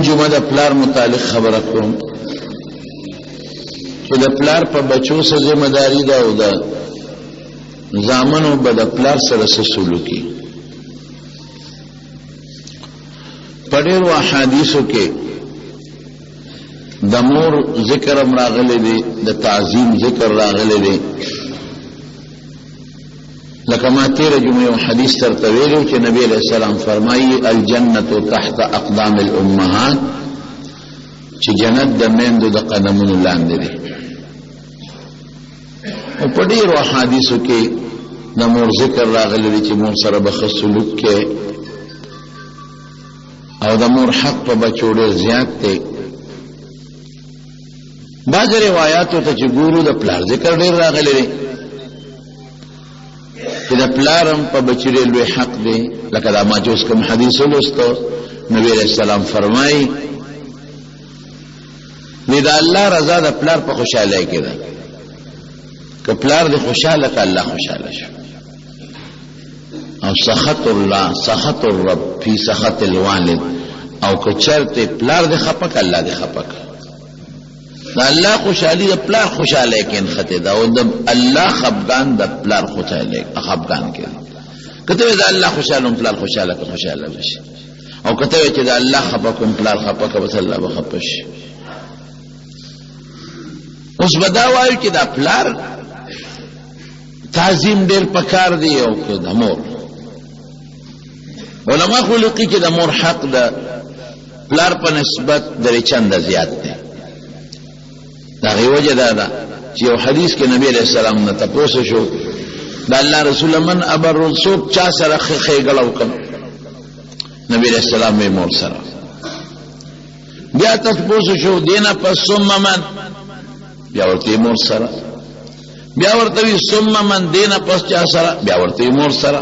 نن جمعه د پلار متعلق خبره کوم چې د پلار په بچو سره ذمہ داری ده او د زامنو به د پلار سره سلوکي. په ډېرو احادیثو کې د مور ذکر هم راغلی دی، د تعظیم ذکر راغلی دی. لکه ما تیره جمعه یو حدیث درته ویلی چې نبی علیہ السلام فرمایي الجنة تحت اقدام الامهات، چې جنت د میندو د قدمونو لاندې دی. او په ډېرو احادیثو کې د مور ذکر راغلی دی چې مور سره به ښه سلوک کې او د مور حق په بچو ډېر زیات دی. بعض روایاتو ته چې ګورو د پلار ذکر ډېر راغلی دی چې د پلار هم په بچي ډېر لوی حق دی. لکه دا ما چې اوس کوم حدیث ولوستو نبی علیہ السلام فرمایي د الله رضا د پلار په خوشحالۍ کې ده. که پلار دې خوشحاله که الله خوشحاله شو. او سخط الله سخط الرب فی سخط الوالد، او که چرته پلار دې خپه که الله دې خپه که. دا الله خوشحالی د پلار خوشحاله کې انخته ده او د الله خفګان د پلار خوشحاله خفګان کې. کته دا الله خوشاله پلار خوشاله که خوشاله بشي، او کته چې دا الله خفه کوم پلار خفه که بس الله به خفه شي. اوس بدا وایو چې دا پلار تعظیم ډېر پکار دی. او که د مور علما خو لیکي چې د مور حق د پلار په نسبت درې چنده زیات دی. دا غي وجه دا چې یو حدیث کې نبی علیہ السلام نه تاسو شو دا الله رسول من ابر الصوب چا سره خېګلو کړ. نبی علیہ السلام یې مور سره. بیا تاسو شو دینه پس ثم من، بیا ورته مور سره. بیا ورته ثم من دینه پس چا سره، بیا ورته مور سره.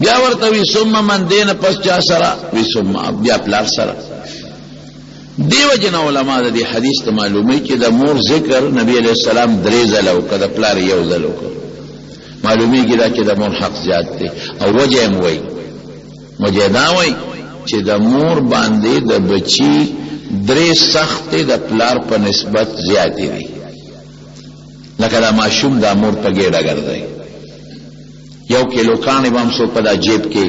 بیا ورته ثم من دینه پس چا سره، وی ثم بیا پلار سره. دیو جن علماء د دې حدیث ته معلومه چې د مور ذکر نبی علیہ السلام درې ځله وکړ، د پلار یو ځل وکړ. معلومه کیدا چې د مور حق زیات دی. او وجه هم وای وجه دا وای چې د مور باندې د بچی درې سخت د پلار په نسبت زیات دی. لکه دا ماشوم د مور په ګډه ګرځي، یو کیلو کانې بام سو په دا جیب کې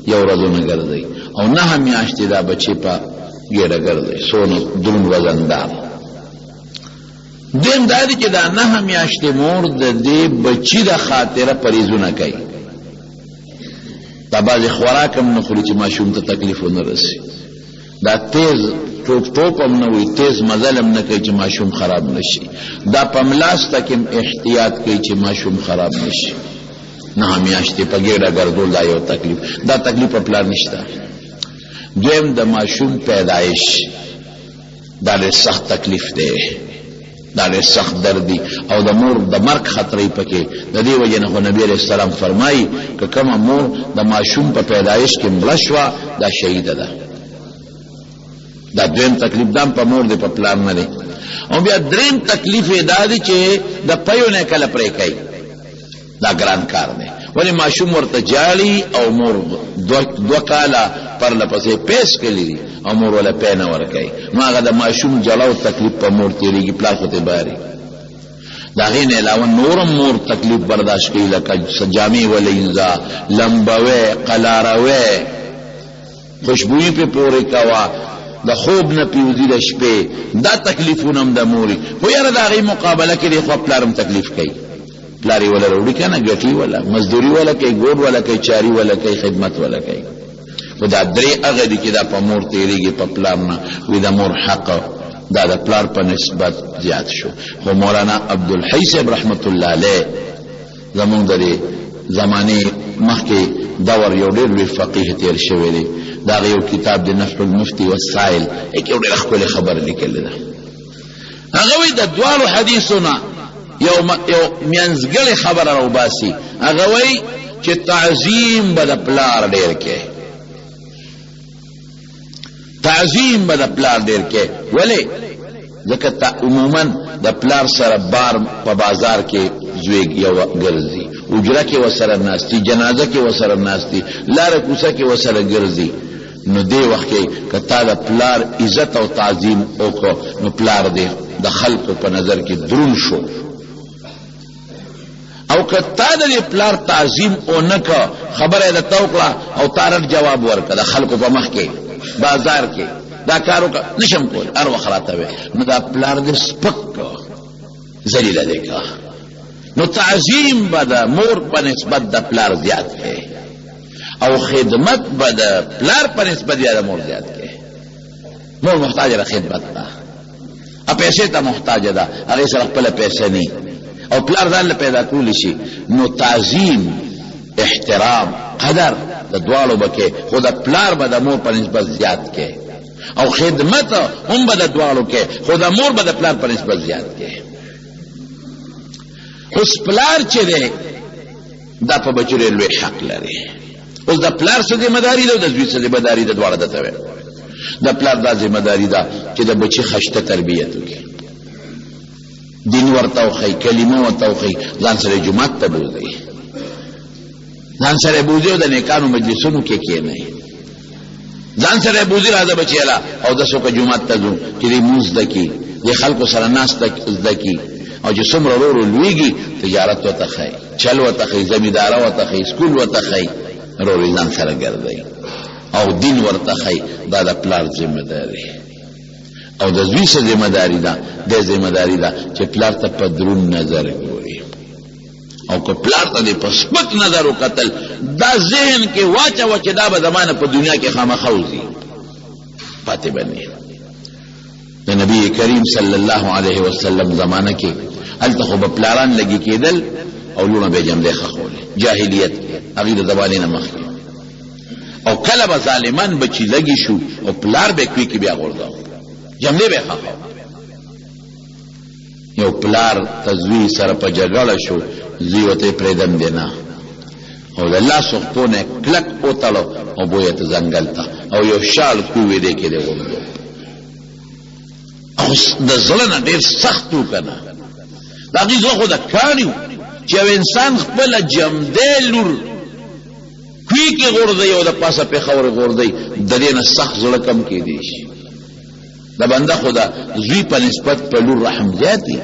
یو ورځونه ګرځي، او نه میاشتې دا بچی په ګډه ګرځي سونه درون وزندار. دیم دا دی چې دا نه میاشتې مور د دې بچی د خاطره پریزونه کوي. دا بعضې خوراک هم نه خوري چې ماشوم ته تکلیف ونه رسي. دا تیز ټوپ هم نه وي، تیز مزل هم نه کوي چې ماشوم خراب نشي. دا په ملاسته کې احتیاط کوي چې ماشوم خراب نشي. نه میاشتې په ګډه ګرځول دا یو تکلیف، دا تکلیف په پلار نشته. دویم د ماشوم پیدایش دا ډېر سخت تکلیف دی، دا ډېر سخت درد دی، او د مور د مرګ خطرې پکې. د دې وجې نه خو نبی علیہ السلام فرمایي که کومه مور د ماشوم په پیدایش کې مړه شوه دا شهیده ده. دا دویم تکلیف دام په مور دی، په پلار نه دی. او بیا دریم تکلیف یې دا دی چې د پیو نه کله پرې کوي. دا ګران کار دی. ولی ماشوم ورته جاړي او مور دو کاله پر لپسې پیس کړي دي او مور ولا پینه ورکوي. نو هغه د ماشوم جلاو تکلیف په مور تیریږي، پلار خو ته باري. د هغې نه علاوه نورم مور تکلیف برداشت کوي، لکه جامې ولینځه، لمبوي، قلاروي، خوشبویي پې پورې کوه، د خوب نه پیوځي د شپې. دا تکلیفونه هم د موري. خو یاره د هغې مقابله کې دی خو پلار هم تکلیف کوي. پلاری ولا روڑی کنه گٹی ولا مزدوری ولا کئی گوڑ ولا کئی چاری ولا کئی خدمت ولا کئی. و دا دری اغا دی که دا پا مور تیریگی پا پلارنا وی دا مور حق دا دا پلار پا نسبت زیاد شو. خو مولانا عبدالحی صاحب رحمت اللہ علیہ زمون دا دی زمانی مخی دور یو دیر لوی فقیه تیر شوی دی. دا غیو کتاب دی نفع المفتی والسائل ایک یو دیر اخوال خبر لکل دا. اغوی دا دوالو حدیثونا یو میانزګړې خبره راوباسي. هغه وایي چې تعظیم به د پلار ډېر کې، تعظیم به د پلار ډېر کې. ولې؟ ځکه عموما د پلار سره بار په بازار کې زوی یو ګرځي، اجره کې وسره ناستي، جنازه کې وسره ناستي، لاره کوڅه کې وسره ګرځي. نو دې وخت کې که تا د پلار عزت او تعظیم وکړو نو پلار دې د خلکو په نظر کې دروند شو، او که تا د پلار تعظیم او نه که خبره د توکړه او تارت جواب ورکړه د خلکو په مخ کې بازار کې دا کار وکړه نشم کول هر وخت راته وی نو دا پلار دې سپک ذلیله دې که نو تعظیم به د مور په نسبت د پلار زیات کې او خدمت به د پلار په نسبت د مور زیات کې. مور محتاج ده خدمت ته، ا پیسې ته محتاج ده، هغه سره خپل پیسې نه او پلار ځان له پیدا کول شي نو تعظیم احترام قدر د دواړو بکې خو د پلار به د مور په نسبت زیات کې او خدمت هم به د دواړو کې خو د مور به د پلار په نسبت زیات کې. اوس پلار چې دی دا په بچو ډېر لوی حق لري. اوس د پلار څه ذمه داري ده او د زوی څه ذمه داري ده دواړه درته ویم. د پلار دا ذمه داري ده چې د بچي خشته تربیت وکړي، دین ورته وښیي، کلمه ورته وښیي، ځان سره جومات ته بوځي، ځان سره بوځي او د نیکانو مجلسونو کې کښېنئ، ځان سره بوځي راځه بچیاله اودس وکړه جومات ته ځو چې دې مونځ زده کړي، دې خلکو سره ناسته زده کړي او چې څومره ورو ورو لویږي تجارت ورته ښیي، چل ورته ښیي، زمینداره ورته ښیي، سکول ورته ښیي، ورو ورو ځان سره ګرځئ او دین ورته ښیي. دا د پلار ذمه داري او د زوی څه ذمه داري ده، د ذمه داري ده چې پلار ته په دروند نظر ګوري او که پلار ته دې په سپک نظر وکتل دا ذهن کې واچوه چې دا به زمانه په دنیا کې خامخا وځي پاتې به نه. د نبی کریم صلی الله علیه وسلم زمانه کې هلته خو به پلاران لګي کېدل او لونه به جملې خښولې جاهلیت کې هغې د زمانې نه مخکې او کله به ظالمان بچي لګي شو او پلار به کوي کې بیا غورځاو جملې به خښو. یو پلار ته زوی سره په جګړه شو، زوی ورته پرېږدم دی نه او د لاسو خپو نه کلک وتړو او بویې ته ځنګل ته او یو شال کوې دی کې دی غورځو او د زړه نه ډېر سخت و که نه د هغې زړه خو د کاڼي و چې یو انسان خپله جمدی لور کوي کې غورځوي او د پاسه پېښور غورځوي د دې نه سخت زړه کم کېدی شي. د بنده خو د زوی په نسبت په لور رحم زیات دی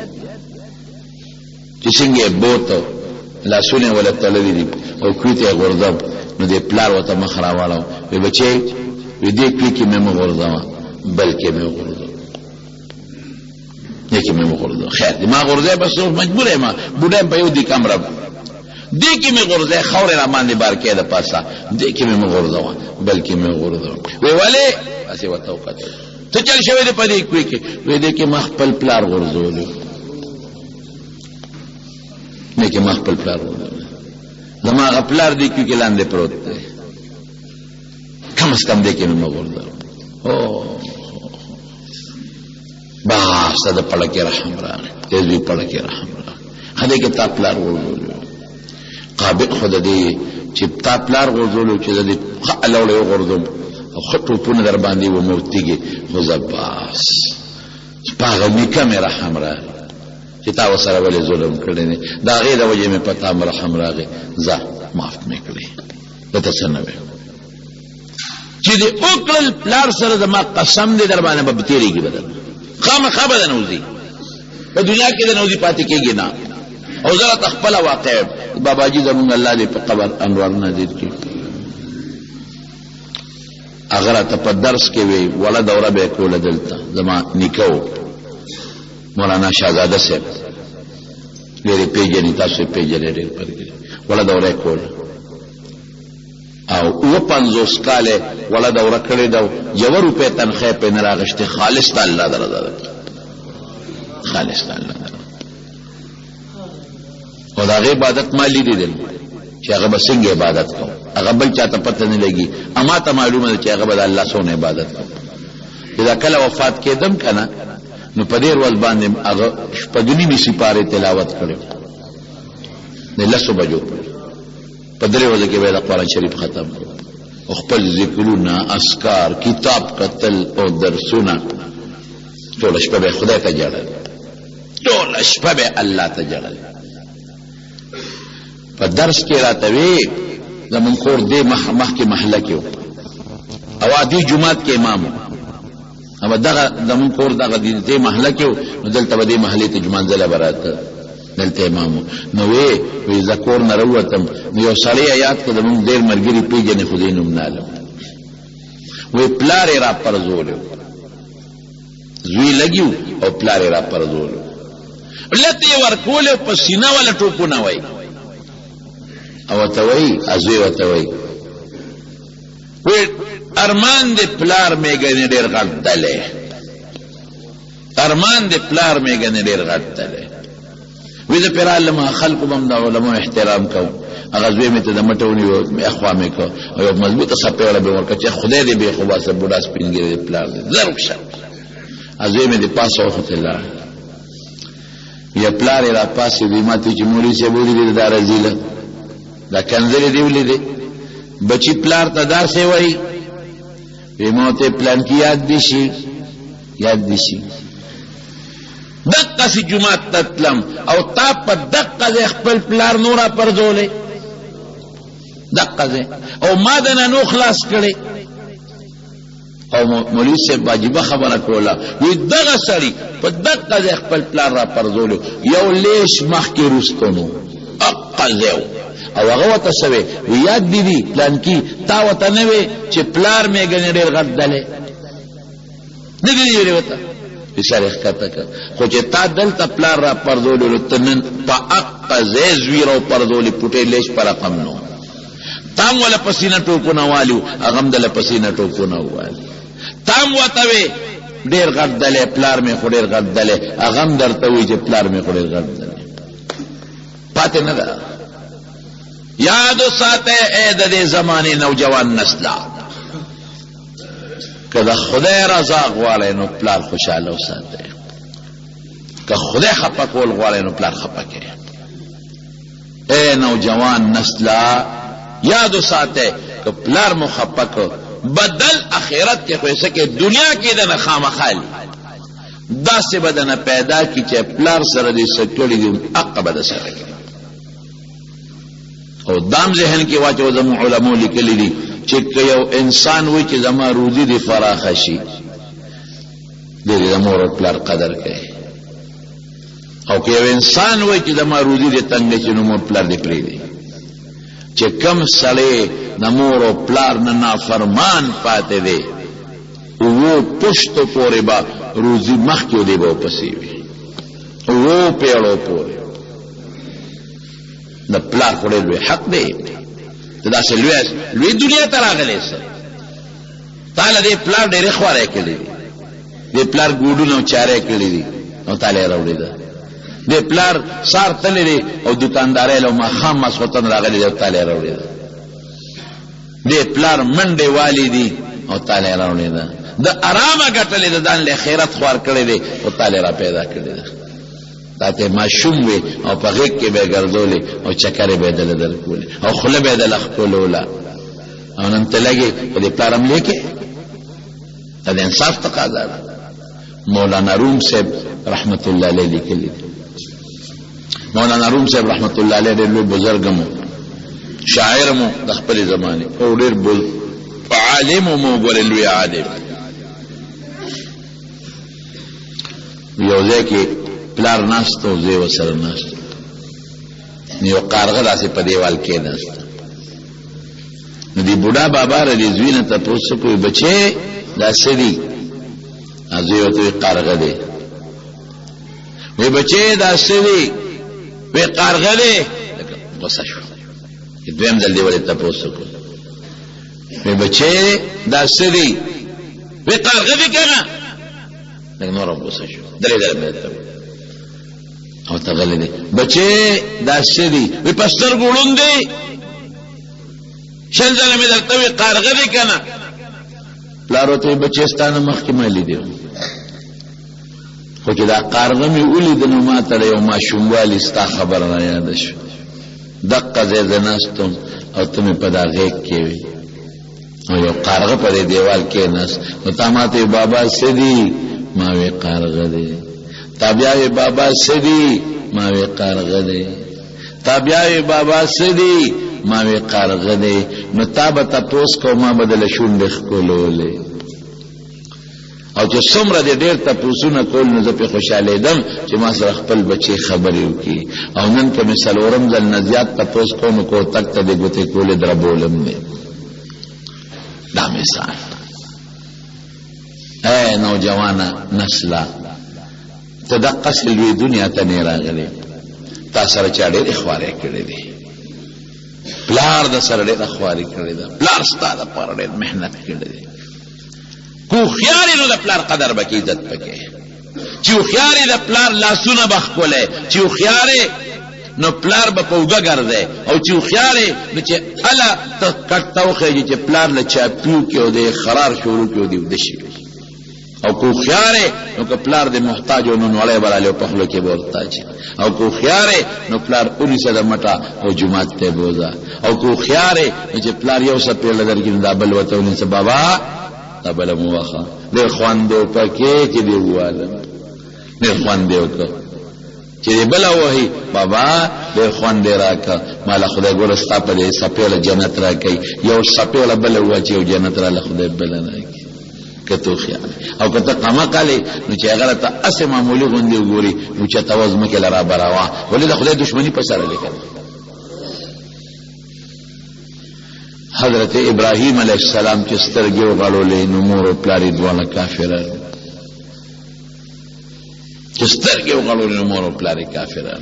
چې څنګه یې بوته لاسونه ولا تړلي دي او کوي ته یې غورځم نو دې پلار ورته مخ راواړو وی بچی وی دې کوي کې مې مه غورځوه بلکې مې وغورځوه دې کې مې وغورځوه خیر دې ما غورځوی بس مجبور یم بوډا یم په یو دې کمره دې کې مې غورځوی خاورې را باندې بار کې د پاسه دې کې مې مه غورځوه بلکې مې وغورځوه وی ولې هسې ورته وکتل ته چل شوی دی په دې کوی کې وی دې کې ما خپل پلار غورځولی دې کې ما خپل پلار غورځولی زما هغه پلار دې کوی کې لاندې پروت دی کم از کم دې کې مې مه غورځوه بس د پړکې رحم راغی دې زوی پړکې رحم راغی ښه دې کې تا پلار غورځولی قابل خو د دې چې تا پلار غورځولی چې د دې ښه الوړی وغورځوم او ښه ټوپونه در باندې وموتېږي خو زه بس په هغه نیکه مې رحم راغی چې تا ورسره ولې ظلم کړی دی د هغې د وجې مې په تا م رحم راغی ځه معاف مې کړې درته څه نه ویم چې دې وکړل پلار سره زما قسم دی در باندې به تېرېږي به درنه خامخا به دنوځي په دنیا کې دنوځي پاتې کېږي نه او زه راته خپله واقع باباجي زمونږ الله دې په قبر انوار نازل کړي هغه راته په درس کې وی وړه دوره به یې کوله دلته زما نیکه و مولانا شهزاده صاحب ډېرې پېژني تاسو یې پېژنئ ډېر پرګري وړه دوره یې کوله او 50 کاله وړه دوره کړې ده 1 روپۍ تنخواه پې نه راغشتې خالص د الله د رضا ده خالص د الله ده او د هغې عبادت ما لیدل چې هغه به څنګه عبادت کوو هغه بل چاته پته نه لګي اما ته معلومه ده چې هغه به د الله څونه عبادت کوو چې دا کله وفات کېدم که نه نو په دې ورځ باندې هغه شپږ نیمې سپارې تلاوت کړی د 10 بجو په 3 ورځو کې به د قرآن شریف ختم او خپل ذکرونه اذکار کتاب کتل او درسونه ټوله شپه به خدای ته جړل ټوله شپه به الله ته جړل په درس کې راته وی زمون کور دې مخکې محله کې و او عادي جمعات کې امام او دغه زمون کور دغه دې محله کې نو دلته به دې محلې ته جمانځله براته دلته امام نو وی زکور نه وروتم نو یو سړی یاد کړ زمون ډېر مرګري پیژنې خو دې نوم نالم وی پلار را پرزول زوی لګیو او پلار را پرزول لته ورکول په سینه ولا ټوپونه وای او ته وای ازوی وته وای وی ارمان دې پلار میګنې ډېر غټ دله ارمان دې پلار میګنې ډېر غټ دله وی د پیر علماء خلق بم د علماء احترام کو هغه زوی مې ته د مټونی او اخوا مې کو او یو مضبوطه صفه ولا به ورکه چې خدای دې به خو باسه بوډا سپینګری پلار دې ضرب شه ازوی مې دې پاسه وخت الله یا پلار را پاسه دې ماته چې مولوی سے بولی دې دا رزيله دا کنځلې دی ولې دې بچی پلار ته دا سی وای وی موته پلان کی یاد دي شي دقه سی جمعه تتلم او تا په دقه خپل پلار نورا پرځولې دقه او ما دنه نو خلاص کړي او مولوی سے واجب خبره کوله وی دغه سړی په دقه خپل پلار را پرځولې یو لیش مخ کې روستونو اقزو او هغه وته سوي یاد دي پلان کی تا وته نه وي چې پلار مې ګنې ډېر غټ دله نه دی ویل وته اشاره ښکته خو چې تا دلته پلار را پرځول تنن په اق زویرو پرځول پټې لیش پر رقم نو تام ولا پسینه ټوپونه والو اغم دل پسینه ټوپونه والو تام وته وي ډېر غټ دله پلار مې خو ډېر غټ دله اغم درته وي چې پلار مې خو ډېر غټ دله پاتې نه ده یاد ساته اے د دې زمانه نوجوان نسل کله خدای رضا غواړي نو پلار خوشاله وساته که خدای خپه کول غواړي نو پلار خپه کوي اے نوجوان نسل یاد ساته که پلار مخپک بدل اخرت کې خوښه کې دنیا کې د خامخالي داسې بدن پیدا کی چې پلار سره دې سکړي دي عقبه د سره او دام ذهن کې واچو زمو علماء لیکلي دي چې یو انسان وي چې زما روزي دي فراخ شي دې زمو پلار قدر کوي او که یو انسان وي چې زما روزي دي تنګ شي نو مور پلار دې پری دي چې کم سړی د مور او پلار نه نافرمان پاتې دی او پښتو پورې با روزي مخکې دی به پسې وي او پیړو پورې د پلار خوري لوی حق دی دا چې لوی دنیا ته راغلی سه تعالی دې پلار ډېر خواره کړی دی دې پلار ګوډونو چاره کړی دی او تعالی راوړي دا دې پلار سار تللی او دکاندارې له ما خام مسوتن راغلی دی تعالی راوړي دا دې پلار منډه والی دی او تعالی راوړي دا د آرامه ګټلې د ځان له خیرت خوار کړی دی او تعالی را پیدا کړی دی تاته ماشوم وي او په غیږ کې به ګرځولې او چکرې به دل درکولې او خله به دل خپلولا او نن ته لګي په دې پلارم لیکي د انصاف تقاضا ده مولانا روم صاحب رحمت الله علیه لیکلی مولانا روم صاحب رحمت الله علیه ډېر بزرګ مو شاعر مو د خپل زمانه او ډېر عالم مو ګورلوی عالم یو ځکه پلار ناستو زی وسره ناستو نیو قارغه داسې په دیوال کې ناستو نو دی بوډا بابا را دی زوینه ته پوښتنه کوي بچي دا سړي ازوی ته قارغه دی وی بچي دا سړي وی قارغه دی غوسه شو دویم ځل دی ولې ته پوښتنه کوي وی بچي دا سړي وی قارغه دی کنه نور غوسه شو درې ځل او تغلی دی بچه دا شدی وی پستر گولون دی شل زلمی درتوی قارغه دی کنا پلارو توی بچه ستانا مخیمالی دیو خو که دا قارغه می اولی دنو ما تره و ما شنوالی ستا خبر را یادشو دقا زیده ناستم او تمی پا دا غیق کیوی او یو قارغه پا دی دیوال که ناست و تا ما توی بابا سدی ماوی قارغه دی تابعی بابا سدی ماوی قارغه دی تابعی بابا سدی ماوی قارغه دی نو تا به تپوس کو ما به دله شونډې ښکلولې او چې څومره دې ډېر تپوسونه کول نو زه پې خوشحالېدم چې ما سره خپل بچی خبرې وکړي او نن که مې څلورم ځل نه زیات تپوس کوم نو کوتک ته دې ګوتې کولې دربولم دی دا مثال اے نوجوانه نسله ته دقسې لوی دنیا ته نه راغلی تا سره چا ډېرې خوارې کړې دي پلار د سره ډېره خواري کړې ده پلار ستا دپاره ډېر محنت کړی دی که هوښیار یې نو د پلار قدر به کې عزت پکې چې هوښیار یې د پلار لاسونه به ښکلی چې هوښیار یې نو پلار به په اوږه ګرځی او چې هوښیار یې نو چې هله ته کټ ته وخېږي چې پلار له چاپیو کې او د خرار شروع کې او د وده شي او که هوښیار یې نو که پلار د محتاج او نونوړی به رالی او په خوله کې به ورته اچي او که هوښیار یې نو پلار ونیسه د مټه او جومات ته یې بوځه او که هوښیار یې نو چې پلار یو څپېړه درکړي نو دا بل ورته ونیسه بابا دا بله مو وخه ډېر خوند دی پکې چې دې ووالم ډېر خوند دی وکړه چې دې بله ووهي بابا ډېر خوند دی راکړه ما له خدای ګوره ستا په دې څپېړه جنت راکوي یو څپېړه بله وواچي او جنت راله خدای بله راکړي که تو خیال او که ته قمقلې نو چې هغه راته هسې معمولي غوندې وګوري نو چېرته وه ځمکې له را براوه ولې د خدای دشمني په سره لیکل حضرت ابراهیم علیه السلام چې سترګې وغړولې نو مور او پلار یې دواړه کافران چې سترګې وغړولې نو مور او پلار یې کافران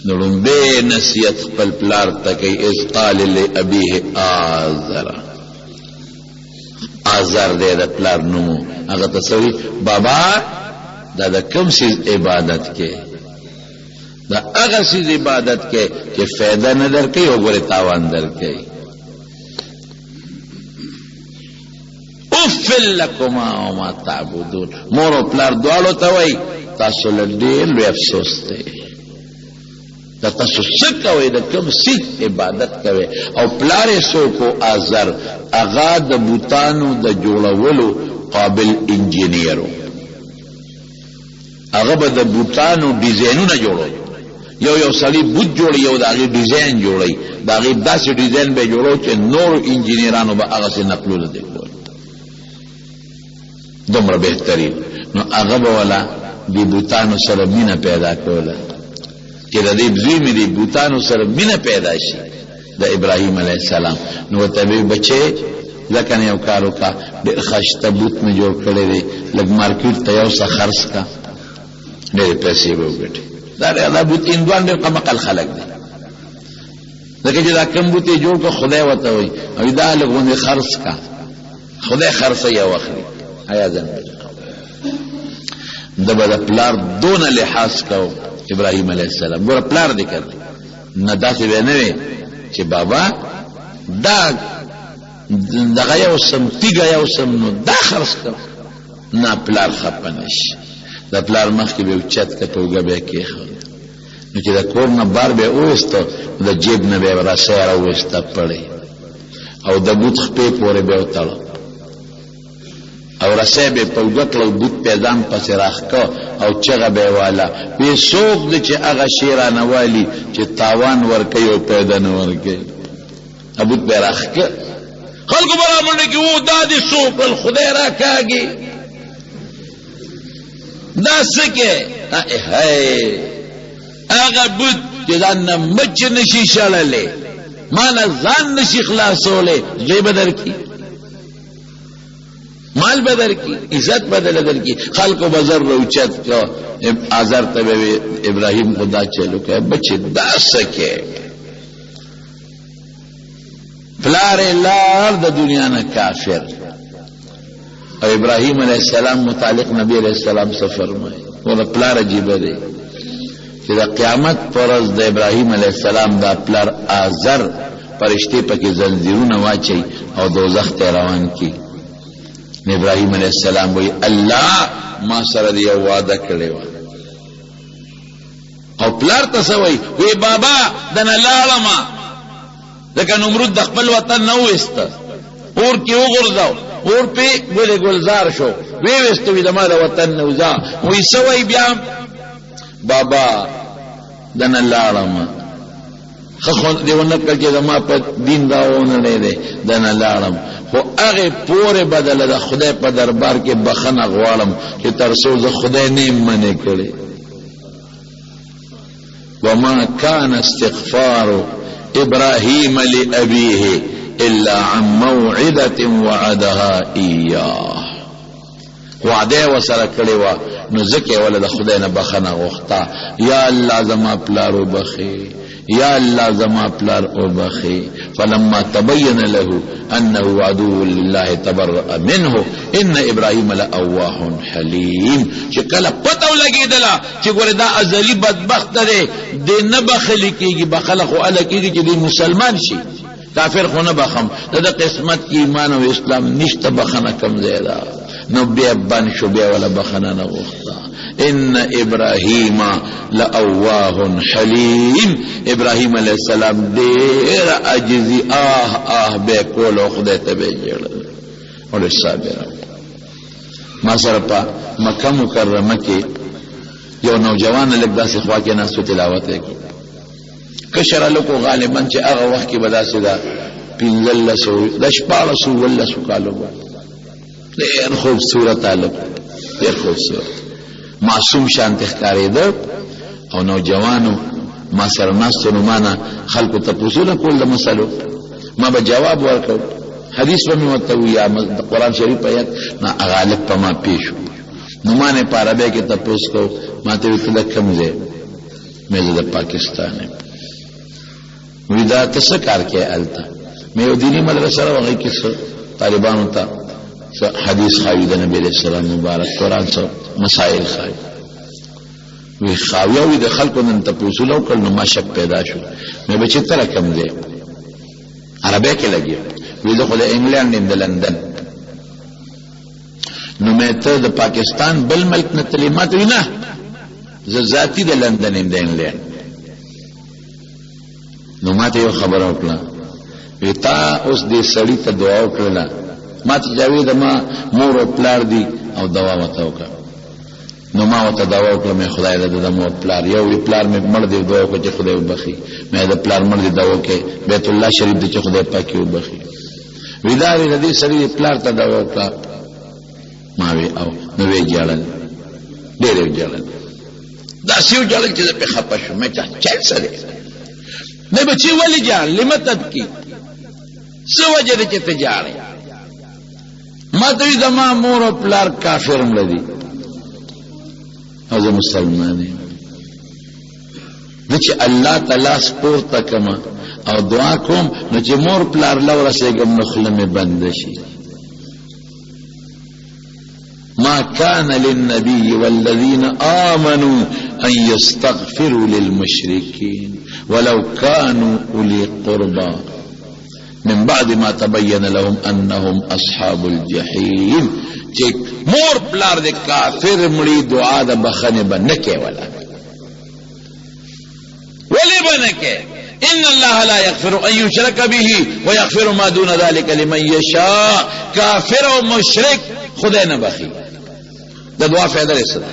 نو لومبی نصیحت خپل پلار ته کوي اذ قال لابیه آزر آزر دی د پلار نومو هغه ته څه وي بابا دا د کوم څیز عبادت کې دا هغه څیز عبادت کې چې فایده نه درکوي او ګورې تاوان درکوي اف لکما وما تعبدون مور او پلار دواړو ته وایي تاسو له ډېر لوی افسوس دی دا تاسو څه کوئ د کوم څیز عبادت کوئ او پلار یې څوک و آزر هغه د بوتانو د جوړولو قابل انجینیر و هغه به د بوتانو ډیزاینونه جوړول یو سړي بوت جوړي یو د هغې ډیزاین جوړوي د هغې داسې ډیزاین به یې جوړو چې نورو انجینیرانو به هغسې نقلونه دی کول دومره بهترین نو هغه به والا د بوتانو سره مینه پیدا کوله چې د دې زوی مې د بوتانو سره مینه پیدا شي د ابراهیم علیه السلام نو ورته به بچې ځکه نه یو کار وکړه ډېر ښایسته بوت مې جوړ کړی دی لږ مارکیټ ته یو څه خرڅ کړه ډېرې پیسې به وګټې دا بوت هندوان ډېر قمقل خلک دی ځکه چې دا کوم بوت یې جوړ کړه خدای ورته وایي او دا لږ غوندې خرڅ کړه خدای خرڅوي او اخلي آیا ځان د به د پلار دونه لحاظ کو ابراهیم علیه السلام ګوره پلار دی که نه داسې به نه وي چې بابا دا دغه یو سم تیږه یو سم نو دا خرڅ کړه نه پلار خفه نه شي د پلار مخکې به یې اوچت کړه په اوږه به یې کېښود نو چې د کور نه بار به یې وویسته د جیب نه به یې رسۍ راوویسته پړی او د بوت خپې پورې به یې وتړه او رسۍ به یې په اوږه کړه او بوت به یې ځان پسې راښکه او چغه به یې واله وی څوک دی چې هغه شی رانه والي چې تاوان ورکوي او پیدا نه ورکوي بوت به یې راښکه خلکو به رامنډه کړي و دا دې څوک کړل خدای راکاږي دا څه کې هغه بوت چې ځان نه مچ نشي شړلی ما نه ځان نشي خلاصولی زوی به درکړي مال به درکړي عزت به دله درکړي خلکو به زر اوچت کړه آزر ته به ابراهیم خو دا چلو کوي بچې دا څه کې پلار یې لار د دنیا نه کافر او ابراهیم علیه السلام متعلق نبی علیه السلام څه فرمایي ګوره پلار عجیبه دی چې د قیامت پر ورځ د ابراهیم علیه السلام دا پلار آزر فرشتې پکې زنځیرونه واچوي او دوزخ ته روان کړي ابراهیم علیه السلام وی الله ما سره دی یو وعده کړی و او پلار ته څه وی بابا دنه لاړمه ځکه نمرود د خپل وطن نه وویسته اور کې وغورځاو اور پې ګلې ګلزار شو وی ویسته وي د ما د وطن نه وځه وی څه وی بیا بابا دنه لاړمه خو دیونه کړ چې زما په دین راونه نه دی دنه لاړم خو هغه پورې بدله د خدای په دربار کې بخنه غواړم چې تر څو زه خدای نه منې کړي. وما كان استغفار ابراهيم لابيه الا عن موعده وعدها اياه. وعده وسره کړي وا نو ځکه ولله خدای نه بخنه غوښتا یا الله زما پلار وبخي یا الله زما پلار وبخي. فلما تبين له انه عدو لله تبرأ منه ان ابراهيم لأواه حليم. چې کله پته ولګیدله چې ګوره دا ازلی بدبخت دی د نه بخلی کیږي بخله خو ال کیږي چې دی مسلمان شي کافر خو نه بخم د قسمت کې ایمان او اسلام نشته بخنه کم زیاده نو بیا بن شو بیا ولا بخنه نه غوښتا. ان ابراهیم لأواه حلیم. ابراهیم علیہ السلام دیر عجزی بے کولو خدای ته به جوړ او صابر. ما سره په مکه مکرمه کې یو نوجوان لږ داسې خوا کې ناستو تلاوت کوي کشر لکو غالبا چې هغه وخت کې بداسې دا 1500 د 1400 کالو ډېر خوبصورت تعلق ډېر خوبصورت معصوم شان ښکارېده او نوجوانو ما سره ناستو نو مانه خلکو ته پوښتنه کول د مسلو ما به جواب ورکړ حدیث به مې ورته ویا قرآن شریف آیت نه غالب په ما پیښ نو ما نه په عربی کې تپوس کو ما ته ویل کوم ځای مې د پاکستان وی دا څه کار کې الته مې یو دینی مدرسه راوغی کې طالبانو ته حدیث خاوی د نبی علیہ السلام مبارک قرآن سره مسائل خاوی وی خاویه وی د خلکو نن تپوسو لو کړ نو ما شک پیدا شو مې بچی تر کم ځای عربی کې لګي وی د خو د انګلند د لندن نو مې ته د پاکستان بل ملک نه تعلیمات وینا ز ذاتی د لندن د انګلند نو ما ته یو خبر وکړه وی تا اوس دې سړی ته دعا وکړه ما ته جاوید ما مور او پلار دی او دوا وته وکړه نو ما وته دوا وکړه مې خدای دې د مور پلار یو پلار مې مړ دی دعا وکړه چې خدای وبخي مې د پلار مړ دی دعا وکړه بیت الله شریف دې چې خدای پاک وبخي ویداري دې سړي پلار ته دعا وکړه ما وی او نو وی جړل ډېر جړل دا سیو جړل چې په خپه شو مې چل سره نه بچي ولي جان لمتب کی سو وجه دې چې ته جاړې ما ته زما مور او پلار کافر مړدي او زه مسلمان یم چې الله تعالی سپور تکما او دعا کوم نو چې مور پلار لور رسېږم نو خله مې بند شي. ما كان للنبي والذين آمنوا أن يستغفروا للمشركين ولو كانوا أولي قربى من بعد ما تبين لهم أنهم أصحاب الجحيم. چې مور پلار د کافر مړي دعا د بخنه بنکه ولا ولی بنکه ان الله لا يغفر ان يشرك به ويغفر ما دون ذلك لمن يشاء. کافر او مشرک خدای نه بخي د دعا فائدہ رسول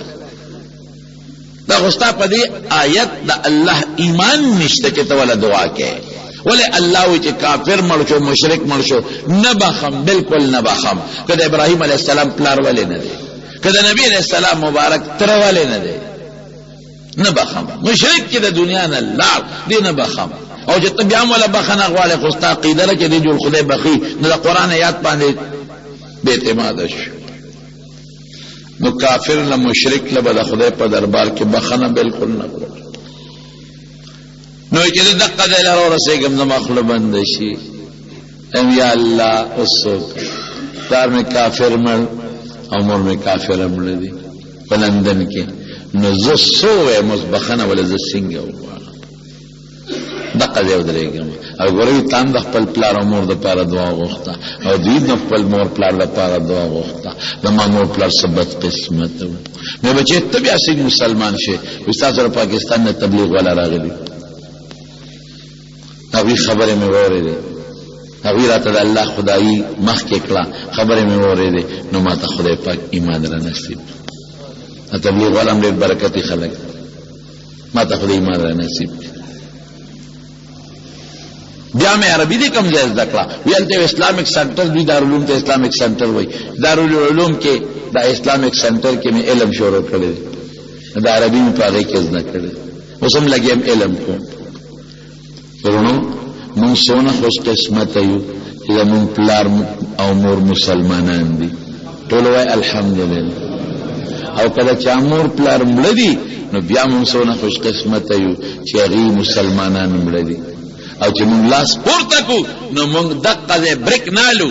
دا غستا په دې آیت د الله ایمان نشته چې ته ولا دعا کې ولی الله وی چې کافر مړ شو مشرک مړ شو نه بخم بالکل نه بخم. کله ابراهیم علیه السلام پلار ولې نه دی کله نبی علیه السلام مبارک تر ولې نه دی نه بخم. مشرک چې د دنیا نه لار دی نه بخم او چې ته بیا ولا بخنه غواړې خو ستا عقیده لري چې دی جوړ خدای بخي نو د قرآن آیات باندې بے اعتماد شو نو کافر له مشرک له د خدای په دربار کې بخنه بالکل نه کوي نو چې دقه د لاره رسېږم زما خپل بند شي ام یا الله اوسو دار میں کافر مړ او مور میں کافر مړ دي په لندن کې نو زه سوې مزبخنه ولا ز څنګه دقه دی ودرېږم او ګورې تان د خپل پلار او مور د پاره دعا غوښته او دوی د خپل مور پلار د پاره دعا غوښته د ما مور پلار سبت قسمت مې بچې ته بیا سي مسلمان شي استاد سره پاکستان نه تبلیغ ولا راغلی هغه خبره مې وره هغه راته د الله خدای مخ کې کړه خبره مې وره نو ما ته خدای پاک ایمان را نصیب تبلیغ ولا امر برکت خلق ما ته خدای ایمان را نصیب بیا مې عربي دې کم ځای زده کړه ویلته اسلامیک سنټر دوی دارالعلوم ته اسلامیک سنټر وایي دارالعلوم کې دا اسلامیک سنټر کې مې علم شروع کړی دا عربي مې په هغې کې زده کړی اوس هم لګیم علم کوم ورونو مونږ څونه خوش قسمته یو چې زمونږ پلار او مور مسلمانان دي ټول وایي الحمدلله او کله چې مور پلار مړه دي نو بیا مونږ څونه خوش قسمته یو چې هغې مسلمانان مړه دي او چې مونږ لاس پورته کړو نو مونږ دقه ځای بریک نالو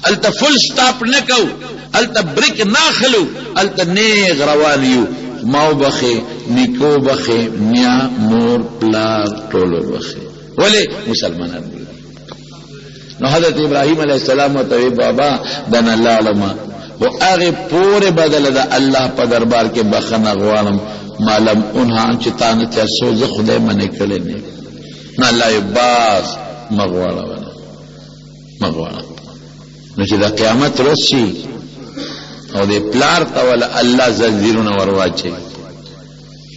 هلته فل سټاپ نه کوو هلته بریک نه اخلو هلته نیغ روان یو ماو بخې نیکو بخې میا مور پلار ټولو بخې ولې مسلمانان دي نو حضرت ابراهیم علیہ السلام ورته بابا دنه لاړمه و هغې پورې بدله د الله په دربار کې بخښنه غواړم معلم انها چې تا نه تېر شو زه خدای منې کړی نه نه الله یې باز مه غواړه نو چې د قیامت ورځ شي او د پلار ته ولا الله زنځیرونه ورواچي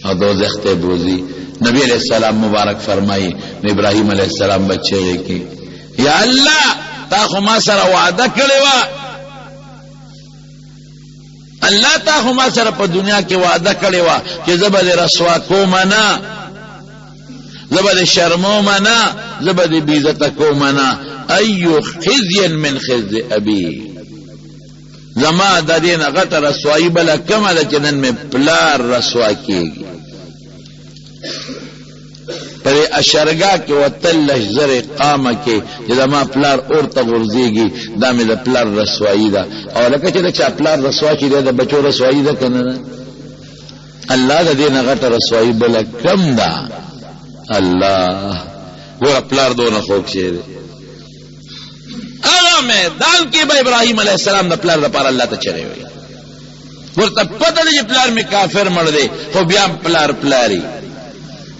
او دوزخ ته بوزي نبی علیہ السلام مبارک فرمایي ابراهیم علیہ السلام بچی کی یا الله تا خو ما سره وعده کړی و الله تا خو ما سره په دنیا کې وعده کړی و چې زه به رسوا کوم نه زه به شرموم نه زه به بې عزته کوم نه ایو خزي من خزي ابي زما د دې نه غټه رسوایي بله کومه ده چې نن مې پلار رسوا کېږي په دې اشرګاه کې وتل لږ زرې قامه کې چې زما پلار اور ته غورځېږي دا مې د پلار رسوایي ده او لکه چې د چا پلار رسوا چې دی د بچو رسوایي ده که نه ده الله د دې نه غټه رسوایي بله کم ده الله ګوره پلار دونه خوږ شی دی هغه میدان کې به ابراهیم علیه السلام د پلار لپاره الله ته چغې وایي ورته پته ده چې پلار مې کافر مړ دی خو بیا پلار پلاري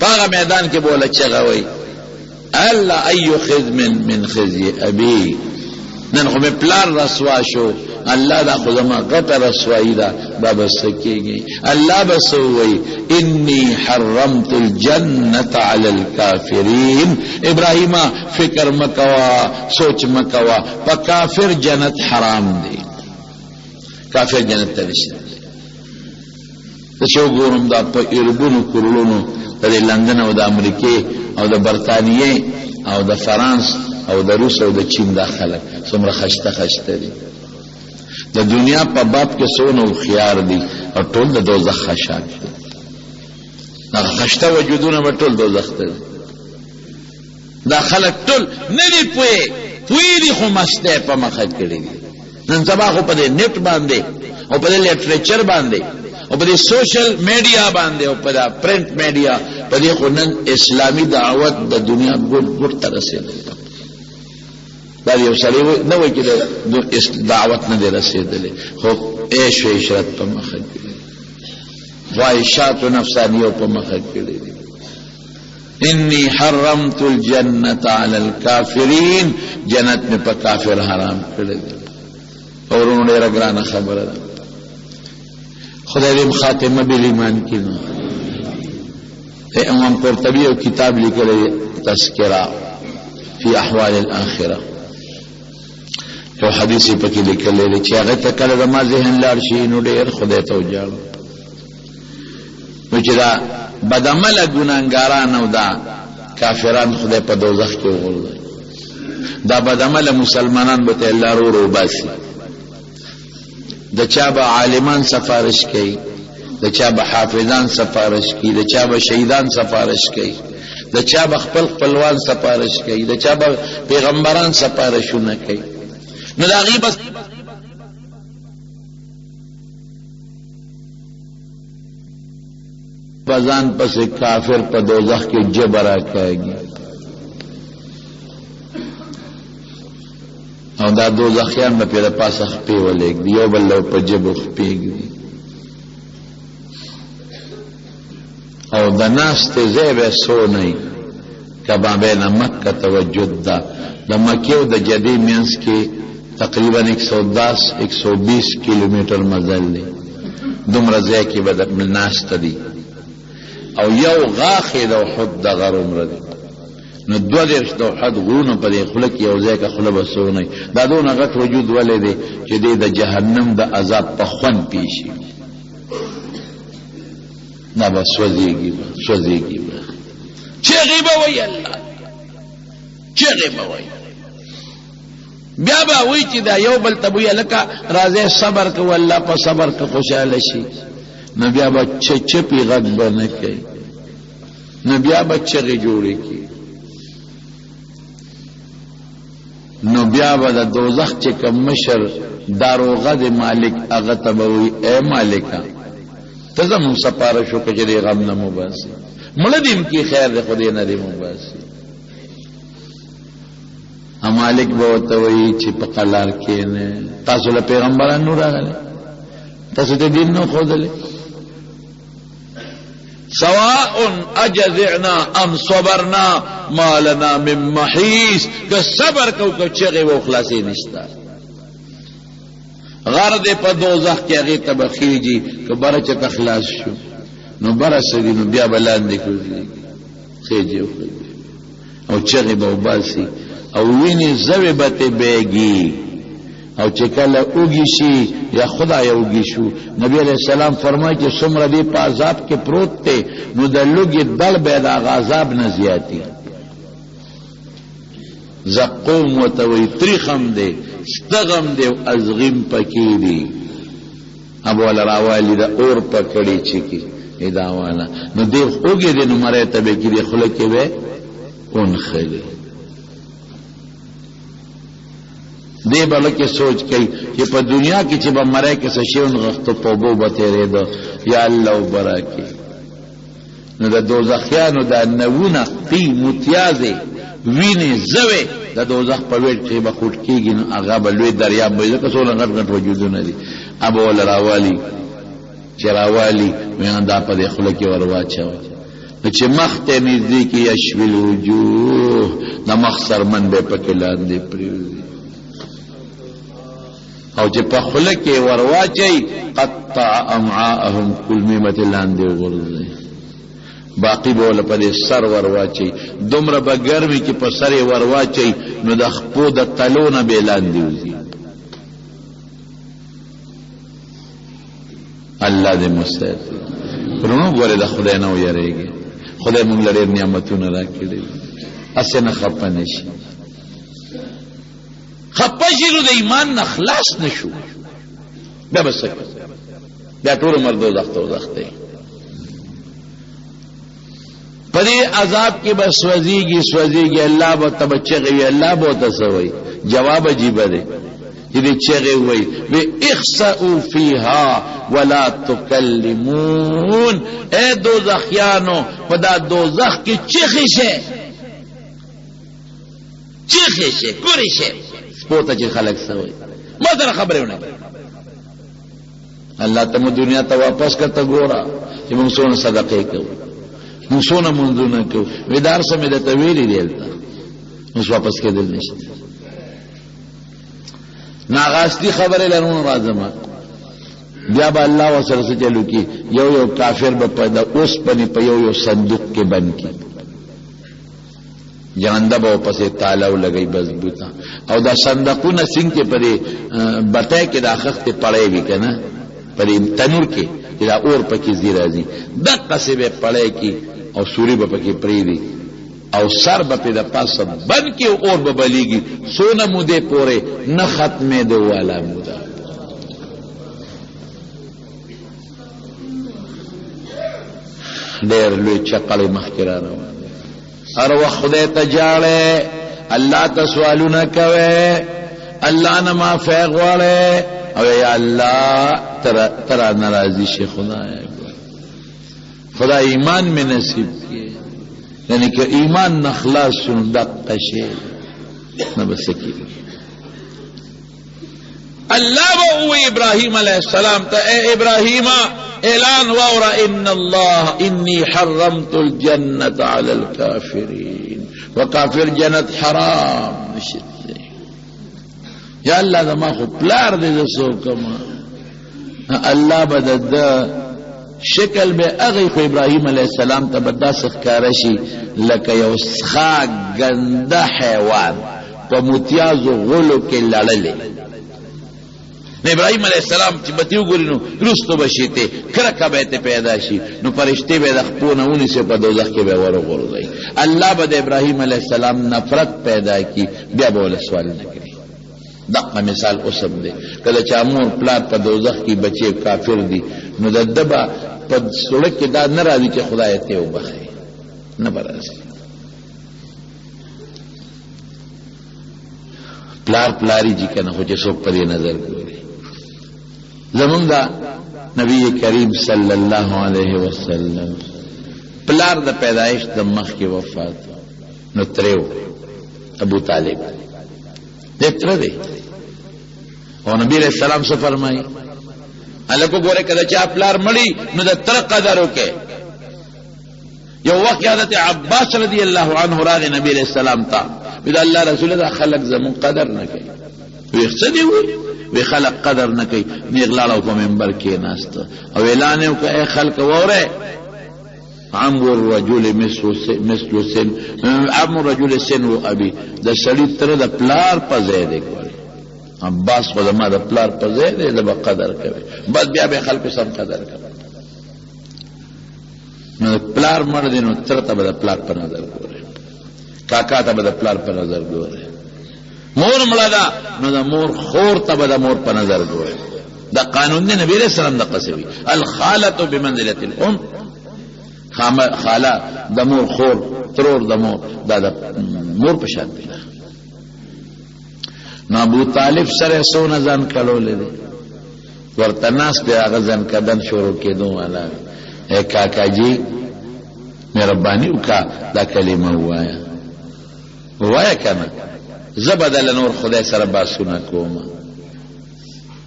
په هغه میدان کې به وله چغه وایي الله ایو خذ من خزي ابي نن خو مې پلار رسوا شو الله دا خو زما غټه رسوایي ده دا به څه کېږي الله به څه ووایي انی حرمت الجنة علی الکافرین ابراهیمه فکر مکوه سوچ مکوه په کافر جنت حرام دی کافر جنت ته نشي ته چې وګورم دا په اربونو کرلونو د لندن او د امریکې او د برطانیې او د فرانس او د روس او د چین دا خلک څومره خشته دي د دنیا په باب کې څونه هوښیار دي او ټول د دوزخ خشاک دي هغه خشته وجودونه به ټول دوزخ ته دي دا خلک ټول نه دي پوهې دي خو مستی په مخه کړي دي نن سبا خو په دې نیټ باندې او په دې لټریچر باندې او په دې سوشل میډیا باندې او په دا پرنٹ میډیا په دې خو نن اسلامي دعوت د دنیا ګوټ ته رسېدلی دا یو سړی نه وایي چې د دعوت نه دی رسېدلی خو عیش و عشرت په مخه کړي خواهشات و نفسانیو په مخه کړي دي انی حرمت الجنة علی الکافرین جنت میں په کافر حرام کړی دی اور انہوں ډېره ګرانه خبره ده خدای دې خاتمه بل ایمان کړي امام قرطبی یو کتاب لیکلی تذکرہ فی احوال الاخره یو حدیث پکې لیکلی دی چې هغه ته کله زما ذهن لاړ شي نو ډېر خدای ته وجاړم نو چې دا بدعمله ګناهګاران او دا کافران خدای په دوزخ کې وغورځوي دا بدعمله مسلمانان به ته الله رو باسي د چا به عالمان سفارش کوي د چا به حافظان سفارش کوي د چا به شهیدان سفارش کوي د چا به خپل خپلوان سفارش کوي د چا به پیغمبران سفارشونه کوي نو د هغې بس بزان پس کافر په دوزخ کې جبر راکاږي او دا دوزخیان به پې د پاسه خپې ولېږدي یو بل له په جبو خپې ږدي او د ناستې ځای به سونی کما بین مکة و جده د مکې او د جدې منځ کې تقریبا 110-120 کیلومیټر مزل دی دومره ځای کې به ناسته دي او یو غاښ یې د احد د غر عمره دی نو 32 توحد غرونه په دې خله کې یو ځای کا خله بسونه دا دونه غټ وجود ولې دی چې د جهنم د عذاب په خون پیشي نه بس سوځيږي چې غیبه وای الله چې غیبه وای بیا به وای چې دا یو بل تبوی لکه راځي صبر کو الله په صبر کو خوشاله شي نو بیا به چپی غږ بنه کوي نو بیا به چغې جوړې کی نو بیا به د دوزخ چې کوم مشر داروغه د مالک هغه ته به وي اے مالکا ته زموږ سپاره شو که چې غم نه مو باسي مړه دیم کې خیر د خدای نه دی مو باسي مالک به ورته وایي چې په قلار کې نه تاسو له پیغمبرانو راغلي تاسو ته دین نه ښودلی سواء اجزعنا ام صبرنا ما لنا من محیص که صبر کو که چغې و خلاصې نشته غر دې په دوزخ کې هغې ته به خیږي که بره چېته خلاص شو نو بره سړي نو بیا به لاندې کوزېږي خیږي او چغې به وباسي او وینې زوې به تې بیږي او چې کله اوږي شي یا خدای اوږي شو نبی علیہ السلام فرمایي چې څومره دې په عذاب کې پروت دی نو د لوږې دل به د هغه عذاب نه زیاتي زقوم ورته وایي تریخ هم دی ستغم دی او ازغیم پکې دی اب والا راوالي د اور پکړې چکی دا والا نو دې اوږي دې نو مړی ته به کې دې خوله کې به اونخلي دې بل کې سوچ کوي چې په دنیا کې چې به مړی کې څه شی ونغښتو په اوبو به تېرېده یا الله وبراکي نو د دوزخیانو دا نوونه قي متیازې وینې زوې د دوزخ په ویټ کې به خوټ کېږي نو هغه به لوی دریاب به ځکه څومره غټ غټ وجودونه دي ابه وله راوالي چې راوالي ویان دا په دې خوله کې ور واچوه نو چې مخ ته نږدې کې یشوي الوجوه د مخ سرمن به پکې لاندې پرېوځي او چې په خوله کې ور واچي قطع امعاءهم کل میمت لاندې وغورځي باقی به ول په دې سر ور واچي دومره به ګرمي چې په سر ور واچي نو د خپو د تلونه به لاندې وځي الله دې مستعد پرونو ګوره د خدای نه ویریږي خدای مونږ لري نعمتونه راکړي اسه نه خپنه شي خپشي نو د ایمان نه خلاص نشو بیا بس بیا ټول مرده زخته په دې عذاب کې بس سوځيږي الله به تبچغي الله به تسوي جواب عجیب دی چې چغي وي و اخسئوا فيها ولا تكلمون اے دوزخیانو په دا دوزخ کې چخي شه کوری شه پوته چې خلق سوي ما سره خبره ونه الله ته دنیا ته واپس کته ګورا چې موږ څونه صدقې کوو موږ څونه منځونه کوو ودار سمې د تویلې دیلته موږ واپس کېدل نشته ناغاستی خبره لرونه راځم بیا به الله وسره چلو کی یو کافر به پیدا اوس پني په یو صندوق کې بند کی جانده به پسې تالاو لګي مضبوطه او دا صندوقونه څنګه پرې بټه کې د اخخته پړې وی کنه پرې تنور کې دا اور پکې زی راځي د قصبه پړې کې او سوري به پکې پرې دي او سر به په د پاسه بند کې اور به بلیږي سونه موده پوره نه ختمه دی والا موده ډېر لوی چقلې مخکرانه هر وخت خدای ته جاړه الله ته سوالونه کوي الله نه معافی غواړي او یا الله ترا ناراضي شي خدای ایمان می نصیب کړي یعنی که ایمان نخلاص شون دقه شي نه بسکی الله و ابراهيم عليه السلام ته اے ابراهيم اعلان واورا ان الله اني حرمت الجنه على الكافرين وكافر جنت حرام نشد یا الله ما خو پلار دې زسو کما الله بدد شکل به هغه خو ابراهیم علیه السلام ته به داسې ښکاره شي لکه یو څښاک ګنده حیوان په متیازو غولو کې لړلې. نو ابراهیم علیه السلام چې به ته وګورې نو رستو به شي ته کرکه به ته پیدا شي، نو فرشتې به د خپو نه ونیسي په دوزخ کې به ورغورځوي. الله به د ابراهیم علیه السلام نفرت پیدا کړي، بیا به ول سوال نه کوي. دغه مثال اوس هم دی، کله چې مور پلار په دوزخ کې بچي کافر دي نو د ده به په سړک کې دا نه راځي چې خدای ته وبخي، نه به راځي. پلار پلاری جی کنه خو چې څوک په دې نظر ګوري. زمونږ دا نبی کریم صلی الله علیه وسلم پلار د پیدایش د مخ کې وفات نو تریو ابو طالب دې تر دی او نبی علیہ السلام څه فرمایي الکو ګوره کله چې پلار مړی نو د تر قدر وکي. یو وخت حضرت عباس رضی الله عنه راغی نبی علیہ السلام ته وی الله رسول دا خلق زمون قدر نه کوي. وی خصدي وی خلق قدر نه کوي. نیغلاړو په منبر کې ناست او اعلان وکړ اے خلق وره عمر الرجل مثل سن عمر الرجل سن و ابي د سړي تر د پلار په ځای دی. عباس خو زما د پلار په ځای دی د قدر کوي، بس بیا به خلق سم قدر کوي. نو پلار مړ دی نو تر ته به د پلار په نظر ګوري، کاکا ته به د پلار په نظر ګوري، مور مړه ده نو د مور خور ته به د مور په نظر ګوري. دا قانون دی نبی علیہ السلام د قصوی الخالة بمنزلة الام. خاله د مور، خور ترور د مور، دا د مور په شان دی. نو ابو طالب سره سونه ځان کړولې دي ورته ناس دی هغه ځان کدن شروع کېدو والا اے کاکا جی مهرباني وکړه دا کلمه وایا کنه زبدل نور خدای سره باسونه کوم.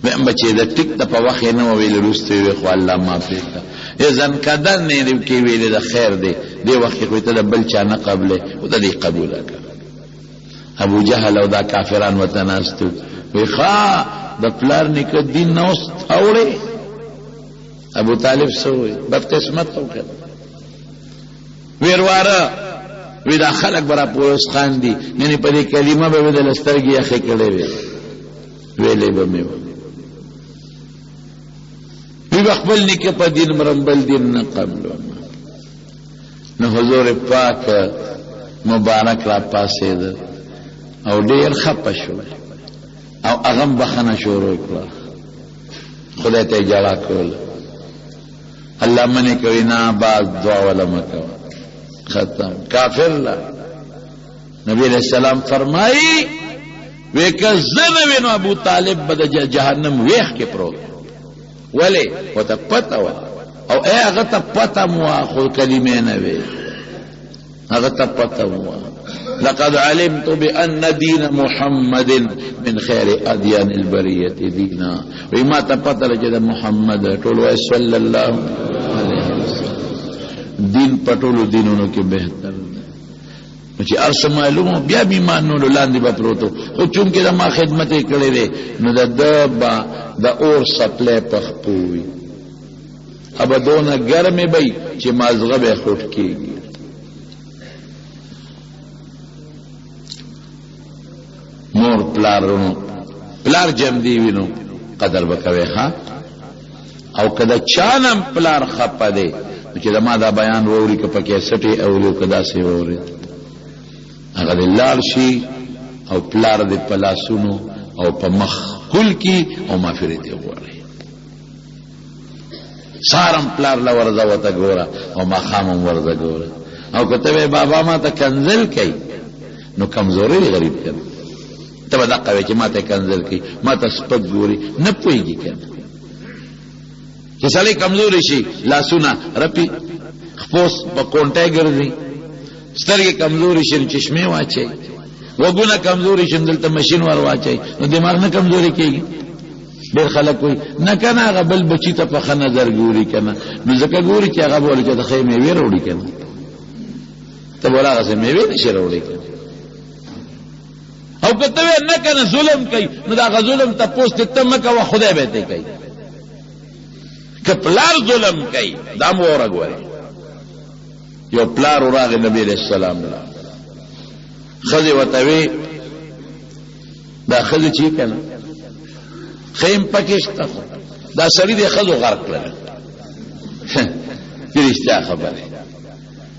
مې بچي د ټیک د په وخت نه ویل روسته وي خو الله معافي کړه. ځان کدن نه دی کې ویل د خیر دی دی وخت خو ته د بل چا نه قبله او د دې قبول کړه. ابو جهل او دا کافران وتناستو وی خا د پلار نیکه دین نوس اوړي. ابو طالب سوې بد قسمت وکړ ویرواره وی دا خلق برا پوس خان دي یعنی په دې کلمه به د لسترګي اخی کړي ویلې به مې وی خپل نیکه په دین مرمبل دین نه قبل. نو حضور پاک مبارک را پاسې ده او ډیر خپه شو او اغم بخنه شروع کړه. خدای ته جړه کول الله منی کوي نه باز دعا ولا مکو ختم کافر لا. نبی علیہ السلام فرمایي وکه زنه وینو ابو طالب بد جهنم ویخ کې پروت ولی وته پتا و او هغه ته پتا مو خو کلمه نه وی هغه ته پتا مو لقد علمت بأن دين محمد من خير أديان البرية دينا. وما تپتل چې محمد ټول صلی الله علیه وسلم دین پټولو دینونو کې بهتر چې ارس معلومو بیا ایمانونو لاندې به پروتو خو چونکې د ما خدمت یې کړې ده نو د اور سپلای پخپوي ابدونه ګرمې بی چې مازغه به خټ کېږي. مور پلار جم دی وینو قدر بکوي ها او کدا چانم پلار خپه دی چې ما دا بیان ووري که پکې سټي اولو کدا سی ووري هغه لال شي او پلار دی پلاسونو او په مخ کل کی او مغفرت وغواړي. سارم پلار لا ورځه وته ګوره او ما خامم ورځه ګوره او کته بابا ما ته کنزل کوي نو کمزوري غریب کړي تبا دقا وی چې ما ته کنزل کی ما ته سپک ګوري نه پويږي کنه چې سړی کمزوري شي لاسونه رپي خپوس په کونټه ګرځي سترګې کمزوري شي چشمه واچي وګونه کمزوري شي دلته ماشين ور واچي نو دماغ نه کمزوري کیږي. ډېر خلک وي نه کنه هغه بل بچی ته په ښه نظر ګوري کنه نو ځکه ګوري چې هغه بوله چې د خیمه وی وروړي کنه ته ورغه سم وی نشي وروړي او کته نه کنه ظلم کوي نو دا ظلم ته پوسټ ته مکه و خدای به ته کوي که پلار ظلم کوي دا مو ورګوري یو پلار راغی نبی علیہ السلام له خزی وتوی دا خزی چی کنه خیم پکشتا دا سړی دی خزو غرق کړل رښتیا خبره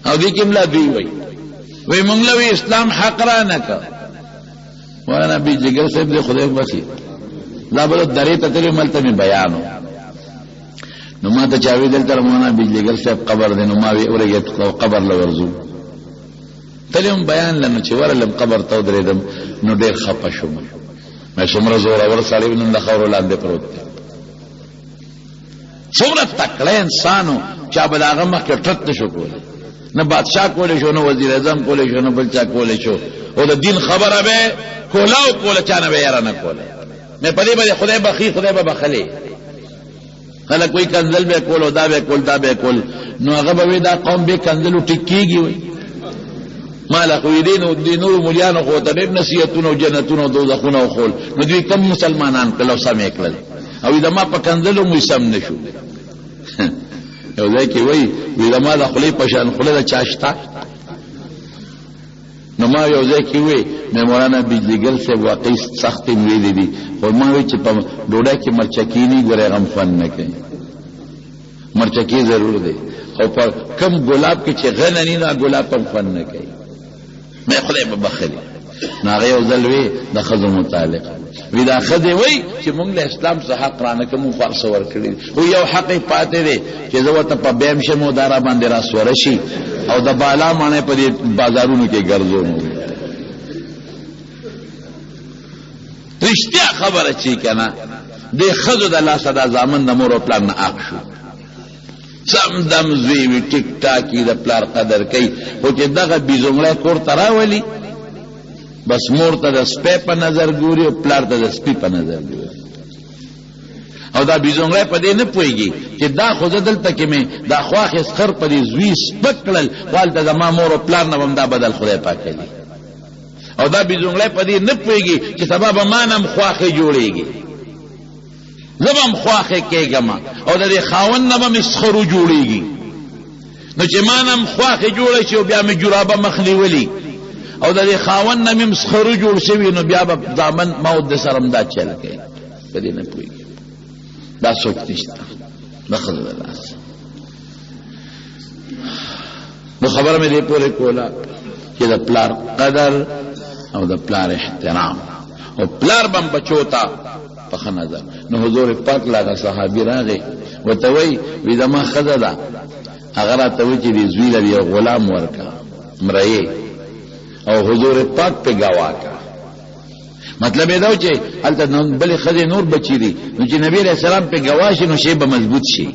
او دې کوم لا دی وای مونږ له اسلام حق را نه کا وانا بي جګر صاحب دې خدای وکړي لا بل درې ته تل ملته بیانو نو ما ته چاوي دلته مولانا بجلیګر صاحب قبر دی نو ما وی اورګه قبر لورزو تلم بیان لنو چې ورلم قبر ته درېدم نو ډېر خپه شوم مې څومره زور اور سړی نن د خور لاندې پروت دی څومره تکړه انسانو چې بلاغه مخکې ټټ نشو کولی نه بادشاہ کولی شو نه وزیر اعظم کولی شو نه بل چا کولی شو او د دین خبره به کولاو کوله چانه به یاره نه کوله مې پدې باندې خدای بخي خدای به بخلي خلک کوئی کنزل به کول او دا به کول دا به کول نو هغه به دا قوم به کنزل ټکیږي وي مال خو دین نور مليانو خو ته ډېر نصیحتونو جنتونو دوزخونو خول نو دوی کم مسلمانان کلو سم کړل او دا ما په کنزلو مو سم نشو یو ځای کې وای وی دا ما د خپلې پشان خپل د چاشتا نو ما یو ځای کې وی مې مولانا بجلیګل سے واقعي سخت ویلې دي خو ما وی چې په ډوډۍ کې مرچکینی ګره غم فن نه کوي مرچکی ضرور دی خو په کم ګلاب کې چې غننی نه ګلاب هم فن نه کوي مې خدای په بخلي ناغه یو ځل وی د خزو متعلق وی دا خزه وی چې موږ له اسلام څخه حق رانه کوم فرص ور کړی او یو حق پاتې دی چې زه وته په بیم شمو دارا باندې را سورشي او د بالا معنی په بازارونو کې ګرځو رښتیا خبره چی کنه د خزو د الله صدا زامن د مور او پلان نه اخ شو سم دم زوی وی ټیک ټاکی د پلار قدر کوي او چې دغه بيزومړی کور تراولي بس مور ته د سپې په نظر ګوري او پلار ته د سپې په نظر ګوري او دا بيزومړی په دې نه پويږي چې دا خو دلته کې مې دا خواخ اسخر په دې زوی سپکړل والته زما مور او پلار نه هم دا بدل خدای پاک کړي او دا بيزومړی په دې نه پويږي چې سبب ما نم خواخه جوړيږي زبم خواخه کېګم او د دې خاون نه به مسخرو جوړيږي نو چې ما نم خواخه جوړ شي او بیا مې جرابه مخلي ولي او د دې خاون نه مې مسخرو جوړ شي نو بیا به ځامن موت د سرم دا چل کوي په دې نه پويږي دا څوک نشته دخل الله نو خبره مې دې پورې کوله چې د پلار قدر او د پلار احترام او پلار بم بچوتا په نظر نو حضور پاک لاغه صحابي راغی وته وی دما خزه ده هغه راته وی چې دې زوی له یو غلام ورکا مړی او حضور پاک په گواکا مطلب دا چې هلته بل خزه نور بچی دي نو چې نبی رسول الله په گواش نو شی به مضبوط شي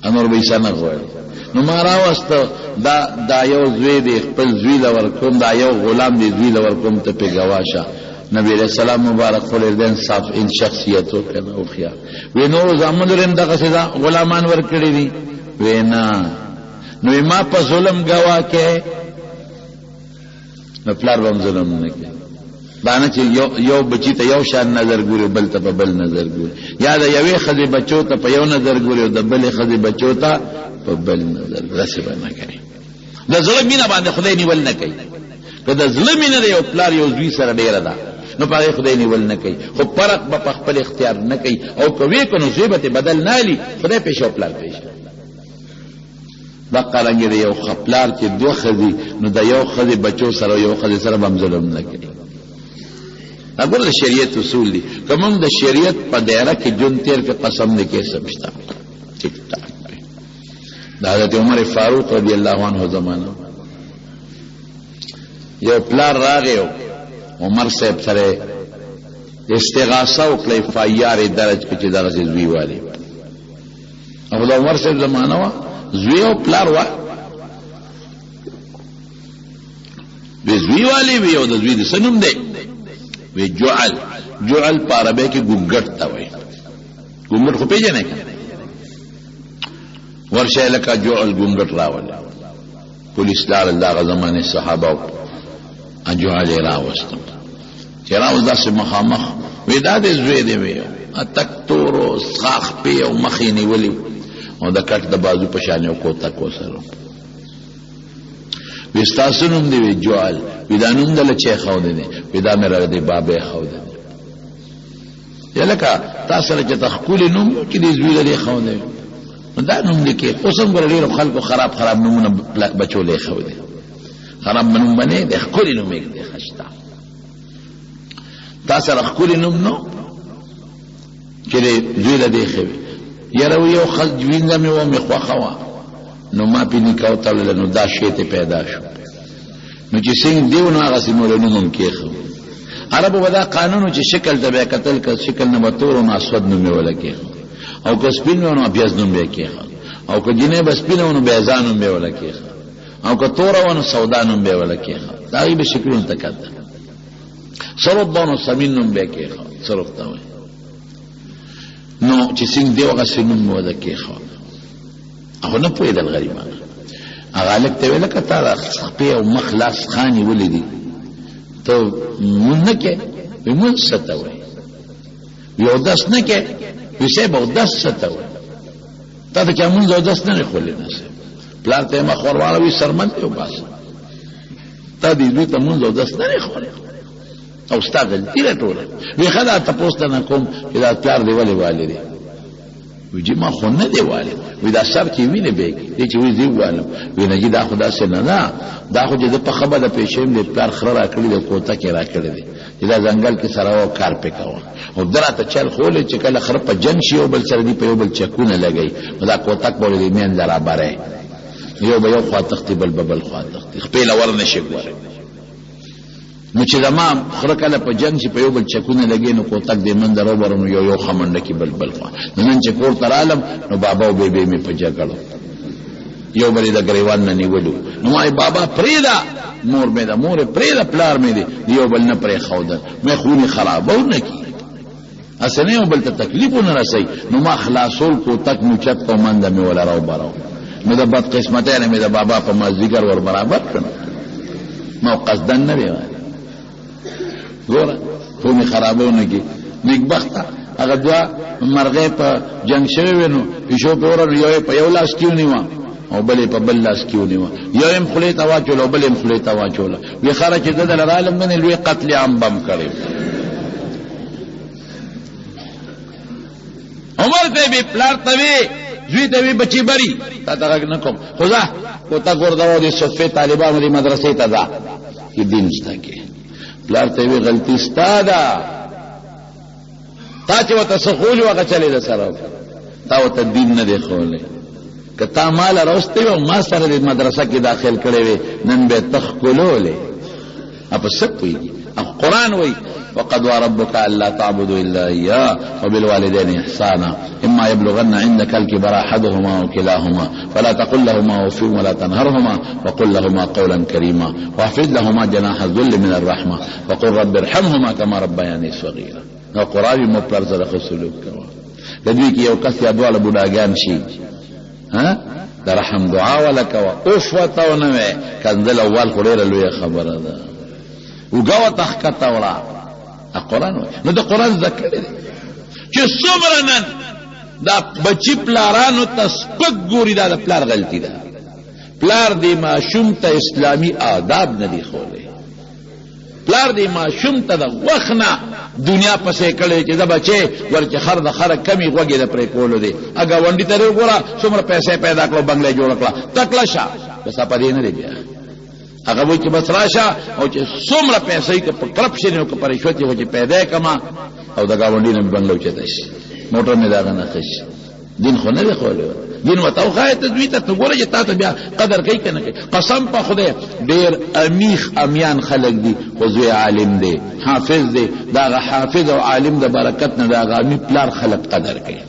انور به سنه غوړي نو ما راوست دا یو زوی دی خپل زوی لور کوم دا یو غلام دی زوی لور کوم ته په گواشا نبی علیہ السلام مبارک خل دین صاف ان شخصیتو کنه او خیا وی نور زامن رم دغه سزا غلامان ور کړی دي وینا نو ما په ظلم گوا کې نو پلار بم ظلم نه کوي باندې چې یو بچی ته یو شان نظر ګوري بل ته په بل نظر ګوري یا دا یوې خزي بچو ته په یو نظر ګوري او د بلې خزي بچو ته په بل نظر رسې نه کوي د ظلم مینه باندې خدای نیول نه کوي که د ظلم مینه یو پلار یو زوی سره ډیره ده نو پاره خدای نیول نه کوي خو فرق په خپل اختیار نه کوي او کوي کنو زیبت بدل نه لي خدای پېښو پلار پېښ دا قرانګي دی یو خپلار چې دوه خزي نو د یو خزي بچو سره یو خزي سره هم ظلم نه کوي اگر د شریعت اصول دي کوم د شریعت په دایره کې جون تیر کې قسم نه کې سمجھتا ٹھیک ٹھاک د حضرت عمر فاروق رضی الله عنه زمانہ یو پلار راغیو عمر صاحب سره استغاثه او کلی فایار درج کې چې دغه زوی والی او د عمر صاحب زمانہ وا زوی او پلار وا د زوی والی وی او د زوی د سنم دی وی جعل پاربه کې ګونګټ تا وای ګونګټ خو پیژنې ورشه لکه جعل ګونګټ راول پولیس لار دغه زمانه صحابه جعل راوستم چې راوز داسې مخامخ وی دا دې زوی دی وی تک تورو سخاخ پی او مخې نیولي او د کټ د بازو په شان یو کوتک وسره وی ستاسو نوم دی وی جوال وی دا نوم دله چی ښودی دی وی دا مې راله دی بابی ښودی دی یا لکه تا سره چې ته ښکلي نوم چې دې زوی له دې ښودی نو دا نوم لیکې اوس هم ګوره ډېرو خلکو خراب نومونه بچو له ښودی خراب نوم به نه دی ښکلي نوم یې دی ښه تا سره ښکلي نوم نو چې دې زوی له دې ښه وي یاره یو وینځه مې وه مې خوښه وه نو ما پې نکاح وتړله نو دا شی ته پیدا شو نو چې څنګه دیو نو هغسې نو له نوم هم کېښو عربو به دا قانون و چې شکل ته به یې کتل که شکل نه به تور و نو اسود نوم یې وله کېښو او که سپین و نو ابیض نوم به یې کېښو او که جینۍ به سپینه و نو بیضا نوم به یې وله کېښو او که توره و نو سودا نوم به یې وله کېښو د هغې به شکلونو ته کتل سرخ به نو سمین نوم به یې کېښو سرخ ته وایي نو چې څنګه دیو هغسې نوم مې وله کېښو هغه نه پوهېدل غریبان هغه هلک ته ویل که تا د خپې او مخ لاس خانې ولیدي ته مونځ نه کې وایي مونځ څه ته وایي وي اودس نه کې وي صاحب اودس څه ته وایي تا ته چا مونځ اودس نه دی ښولی نه صاحب پلار ته یې مخ ور واړوي سرمن دی وباسه تا دې دوی ته مونځ اودس نه دی ښولی او ستا غلطي ده ټوله وي ښه دا تپوس ته نه کوم چې دا پلار دې ولې والي دی وی جی ما خو نه دی والی وی دا سر چې وینه بیگی دی چې وی زی والم وی نه جی دا خو داسې نه ده دا خو چې د په خبره د پیشیم دی پلار خره را کړي دی کوتک یې را کړی دی چې دا ځنګل کې سره و کار پې کوه او ده راته چل ښولی چې کله خره په جنګ شي یو بل سره دي په یو بل چکونه لګوي نو دا کوتک به ولې د منځه رابری یو به یو خوا تښتي بل به بل خوا تښتي خپې له ور نه شي ګورئ نو چې زما خره کله په جنګ چې په یو بل چکونه لګي نو کوتک دې منځه راوبره نو یو خمنډه کې بل خوا نو نن چې کور ته رالم نو بابا او بیبي مې په جګړو یو بل یې د ګریوان نه نیولو نو وایي بابا پرېږده مور مې ده مور یې پرېږده پلار مې دی یو بل نه پرېښودل مې خونې خرابه ونه کړي هسې نه یو بل ته تکلیف ونه رسوي نو ما خلاصول کوتک موچت په منډه مې وله راوبرو نو د بدقسمتۍ نه مې د بابا په مازدیګر ور برابر کړم ما قصدن نه دی ګوره خونې خرابونه کې نیکبخته هغه دوه مرغۍ په جنګ شوې وې نو پیشو پې وره نو یو یې په یو لاس کې ونیوه او بل یې په بل لاس کې ونیوه یو یې خولې ته واچوله او بل یې خولې ته واچوله وی خره چې زه دله رالم نه لوی قتل عام بم کړی عمر ته وی پلار ته وی زوی ته وی بچی بری تا ته غږ نه کوم خو ځه کوتک ورته د صفې طالبانو د مدرسې ته ځه چې دین زده کې پلار ته وی غلطی ستا ده تا چې ورته څه ښولي هغه چلې ده سره تا ورته دین نه دی ښولی که تا مال راوستی وي او ما سره د مدرسه کې داخل کړی وي نن به یې ته ښکلولی په څه پوهېږي قرآن وایي وقضى ربك ألا تعبدوا إلا إياه وبالوالدين إحسانا إما يبلغن عندك الكبر أحدهما أو كلاهما فلا تقل لهما أف ولا تنهرهما وقل لهما قولا كريما واخفض لهما جناح الذل من الرحمة وقل رب ارحمهما كما ربياني صغيرا نو قرآن مو پر سره سلوک کوه د دوی کې یو کس یا دواړه بوډاګان شي د رحم دعا ولا کوه اوف ورته ونه وایې کنځل اول خو ډېره لویه خبره ده اوږه ورته ښکته وړه قرآن وایي نو د قرآن زده کړی دی چې څومره نن دا بچي پلارانو ته سپک ګوري دا د پلار غلطي ده پلار دې ماشوم ته اسلامي آداب نه دي ښولی پلار دې ماشوم ته د وخت نه دنیا پسې کړی چې د بچې ورچې خر د خره کمې غوږې د پرې کولو دی ګاونډي ته دې وګوره څومره پیسې پیدا کړو بنګله جوړه کړه تکله شه بس په دې نه دی بیا هغه وایي چې بس راشه او چې څومره پیسې که په کرپشن او که په رشوت یې چې پیدا کما او د ګاونډي نه مې بنګله اوچته شي موټر مې د هغه نه ښه شي دین خو نه دی ښولی دین ورته وښایه ته دوی ته ته ګوره چې تا ته بیا قدر کوي که نه کوي قسم په خدای ډېر امیخ امیان خلک دي خو زوی عالم دی حافظ دی د هغه حافظ او عالم د برکت نه د هغه امي پلار خلک قدر کوي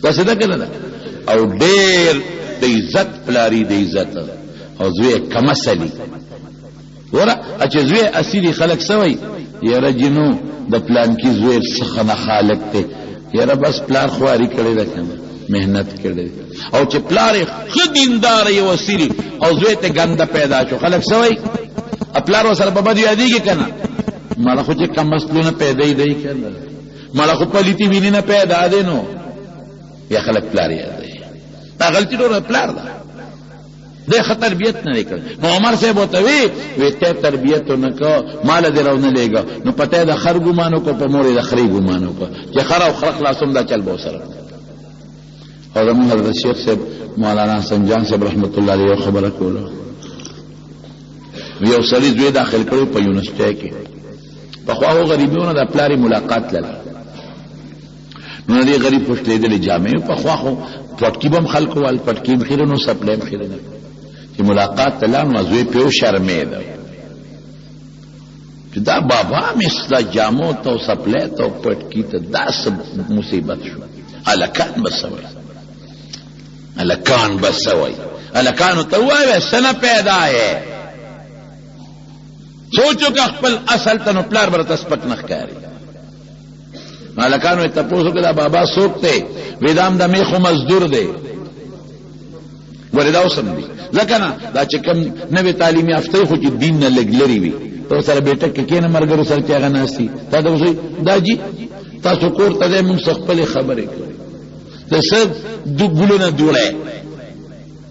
داسې ده که نه ده او ډېر د عزت پلاري د عزت او زوی کمسلی ګوره چې زوی اصلي خلک څه وایي یاره جنو د پلانکي زوی څخه نه خالق دی یاره بس پلار خواري کړې ده که نه محنت کړې او چې پلار یې ښه دیندار یې وسیري او زوی ته ګنده پیدا شو خلک څه وایي پلار ورسره په بد یادېږي که نه مړه خو چې کم مسلونه پیدا دی که نه مړه خو پلیتی ویني نه پیدا دی نو یا خلک پلار یادوي دا غلطي ډوره پلار ده دی ښه تربیت نه دی کړی نو عمر صاحب ورته وی ته تربیت نه کو مال دې راونه لېږه نو پته د خر ګمان وکړو په مور یې د خرې ګمان وکړو چې خر او خر خلاصوم دا چل به ورسره او زموږ حضرت شیخ صاحب مولانا حسن جان صاحب رحمت الله علیه خبره کوله یو سړي زوی داخل کړو په یونیورسيټي کې پخوا هغو غریبیونه د پلارې ملاقات لره نو دې غریب پښتېدلې جامې پخوا خو پټکي به هم خلکو وال پټکي هم خیره نو سپلی هم خیره چې ملاقات ته لاړ نو زوی پې وشرمېده چې دا بابا مې ستا جامو ته او سپلی ته او پټکي ته دا څه مصیبت شو هلکان به څه وایي هلکان به څه وایي هلکانو ته ووایه څه نه پیدا یې سوچو که خپل اصل ته نو پلار به راته سپک نه ښکاري هلکانو یې تپوس وکړه دا بابا څوک دی وی دا هم د میخو مزدور دی ولې دا اوس هم دي ځکه نه دا چې کوم نوې تعلیم یافته خو چې دین نه لږ لرې وي ته سره بیټک کې کښېنه ملګرو سره چې هغه ناست دي تا ته اوس دا جي تاسو کور ته دی مونږ څه خپلې خبرې کوي ته څه ګلونه دوړی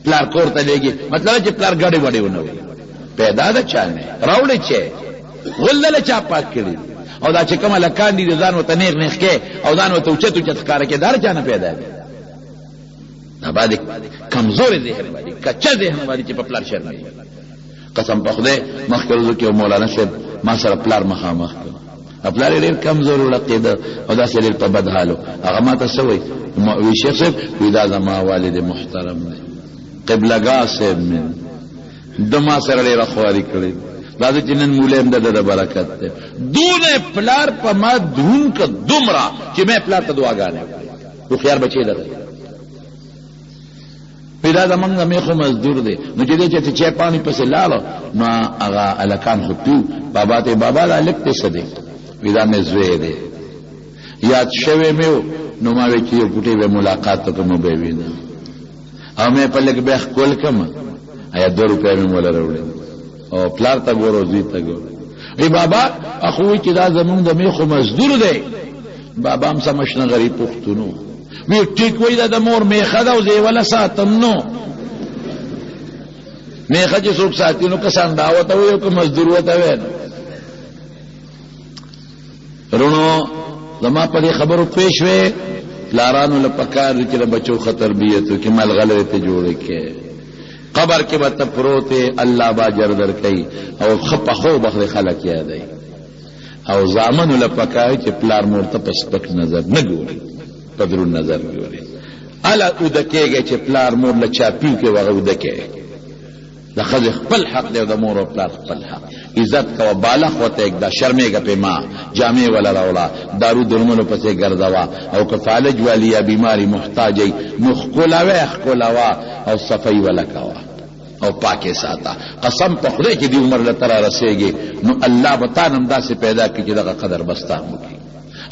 پلار کور ته لېږي مطلب چې پلار ګډې وډې ونه وي پیدا ده چا نه راوړې چې غلدله چا پاک کړي او دا چې کوم هلکان دي ځان ورته نیغ نیغ کې او ځان ورته اوچت اوچت ښکاره کې دا چا نه پیدا دی دا باندې کمزورې ذهن باندې کچه ذهن باندې چې په پلار شرمېږي قسم په خدای مخکې ورځو کې مولانا صاحب ما سره پلار مخامخ کړ پلار یې ډېر کمزور ولقېده او داسې ډېر په بد حال هغه ما ته څه وایي وی شیخ صاحب وی دا زما والد محترم دی قبلګاه صاحب مې د ما سره ډېره خواري کړې دا چې نن مولی هم د برکت دی دونه پلار په ما درون که دومره چې مې پلار ته دعاګانې وکړې هوښیار بچی ده پیدا زمونږ د میخو مزدور دی نو چې دی چې چای پانی پسې لاړو نو هغه هلکان خو پیو بابا ته بابا دا هلک دی څه دی وی دا مې زوی دی یاد شوی مې و نو ما وی چې یو ګوټی به ملاقات وکړم نو به یې وینم او مې په لږ بیا ښکل کړم ایا 2 روپۍ مې موله راوړې او پلار ته ګورو زوی ته ګورو ای بابا اخو وی چې دا زمونږ د میخو مزدور دی بابا هم سمش نه غریب پښتونو وی ټیک وی دا د مور میخه ده او زه یې وله ساتم نو میخه چې څوک ساتي نو که سنډا ورته وی او که مزدور ورته وی رونو زما په دې خبرو پوه شوې پلارانو له پکار دي چې د بچو ښه تربیت وکړي ملغلرې ته جوړې کړي قبر کې به ته پروت الله با اجر درکوي او ښه پخو به خلک یادوي او زامنو له پکار چې پلار مور ته په سپک نظر نه ګوري په درون نظر ګوري اله اوده کېږي چې پلار مور له چاپیو کې وغه اوده کېږي د ښځې خپل حق دی او د مور او پلار خپل حق عزت کوه بالغ ورته اږده شرمېږه پې ما جامې وله راوړه دارو درملو پسې ګرځوه او که فالج والی یا بیماري محتاجی نو ښکلوه او صفی وله کوه او پاکې ساته قسم په خدای چې دې عمر له ته را رسېږي نو الله به تا نه هم داسې پیدا کړي چې دغه قدر به ستا هم وکړي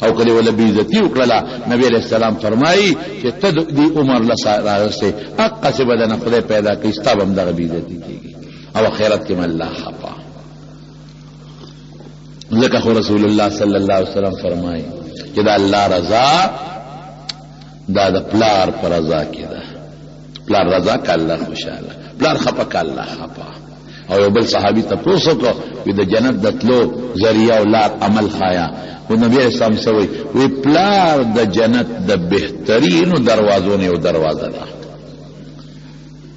او کله ولا بیزتی وکړه نبی علیہ السلام فرمایي چې ته دې عمر له راسه حق څه بدن خدای پیدا کړي ستا هم دغه بیزتی کیږي او آخرت کې الله خفا ځکه خو رسول الله صلی الله علیه وسلم فرمایي چې دا الله رضا دا د پلار پر رضا کې ده پلار رضا ک الله خوشاله پلار خفا ک الله خفا او یو بل صحابي تاسو کو د جنت دتلو ذریعہ اولاد عمل خایا و نبی اسلام سوی وی پلار د جنت د بهترینو دروازو نه یو دروازه ده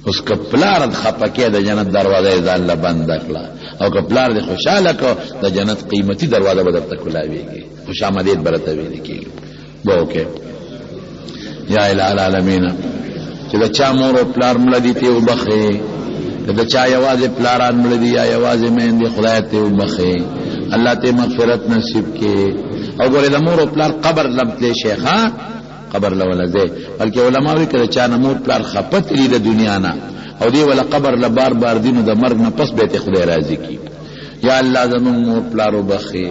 اوس که پلار د خپکه د جنت دروازه ځان له بند کړه او که پلار د خوشاله کو د جنت قیمتي دروازه به درته کولاویږي خوش آمدید برته ویل کیږي ووکه یا الہ العالمین چې د چا مور او پلار مړه دي ته وبخي د چا یوازې پلاران مړه دي یا یوازې میندې خدای ته وبخي الله ته مغفرت نصیب کې او ګوره د مور او پلار قبر لمتلې شیخا قبر لولځه بلکې علما وی کړه چا مور پلار خپت لري د دنیا نه او دی ولا قبر ل بار بار دینو د مرګ نه پس به ته خدای راضي کی یا الله زمون مور پلار وبخي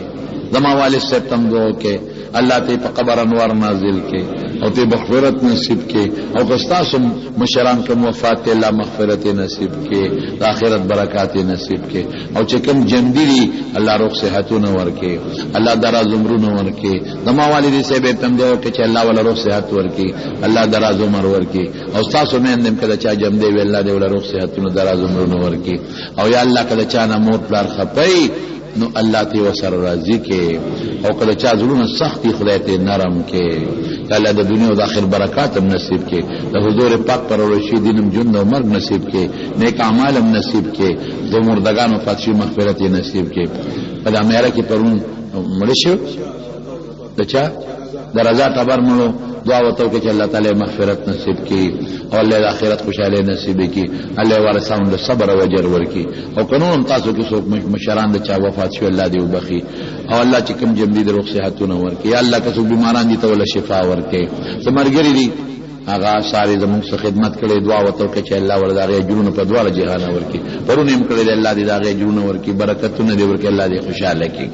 زما والد صاحب تم دو کې الله ته په قبر انوار نازل کې او ته مغفرت نصیب کې او کستاسو مشران کوم وفات ته الله مغفرت نصیب کې د آخرت برکات نصیب کې او چې کوم جندري الله روغ صحتونه ورکې الله دراز عمرونه ورکې د ما والدي صاحب تم دی چې الله ولا روغ صحت ورکې الله دراز عمر ورکې او تاسو مې اندم کله چا جام دی وی الله دې ولا روغ صحتونه دراز عمرونه ورکې او یا الله کله چا نه مور پلار خپي نو الله ته وسر راضي کې او کله چا زړونه سختي خدای ته نرم کې الله د دنیا او د آخرت برکات هم نصیب کې د حضور پاک پر ورشي دینم جون او مرګ نصیب کې نیک اعمال هم نصیب کې د مردگانو فاتحه مغفرت نصیب کې په امریکا کې پرون مړشو دچا درجه تبر مړو دعا وته کې چې الله تعالی مغفرت نصیب کړي او الله د آخرت خوشاله نصیب کړي الله ورساون د صبر او اجر ورکړي او قانون تاسو کې څوک مشران د چا وفات شو الله دې وبخي او الله چې کوم جمدي د روغ صحتونه ورکړي یا الله که څوک بیماران دي ته ول شفا ورکړي سمرګری دي هغه ساري زموږ سره خدمت کړي دعا وته کې چې الله ورته اجرونه په دواړه جهان ورکړي پرونه هم کړي الله دې دا اجرونه ورکړي برکتونه دې ورکړي الله دې خوشاله کړي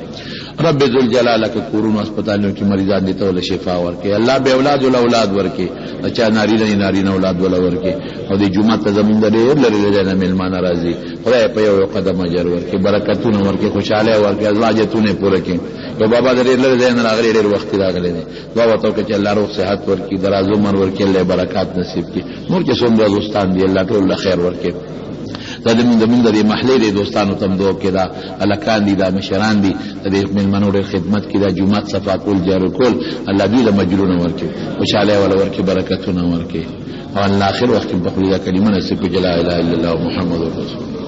رب ذل جلال کے کورونو اسپتالونو کې مریضان دي ته ول شفا ورکړي الله به اولاد ول اولاد ورکړي اچھا ناری نه اولاد ول ورکړي او دې جمعه ته زمونږ ډېر لري نه ملمان راضي خدای په یو قدم اجر ورکړي برکتونه ورکړي خوشاله ورکړي ازواجتونه پوره کړي او بابا دې لري نه راغلي ډېر وخت راغلي دي دعا وته کې چې الله روغ صحت ورکړي دراز عمر ورکړي الله برکات نصیب کړي نور کې څومره دوستان دي الله ټول خیر ورکړي زمونږ د محلې د دوستانو تم دوه کې دا الکان دي دا مشران دي د ملمنو د خدمت کې دا جمعه صفا کول جارو کول الله دې د مجرونه ورکړي خوشاله ولا ورکړي برکتونه ورکړي او الله اخر وخت په خپل کلمه نصیب کړي لا اله الا الله محمد رسول الله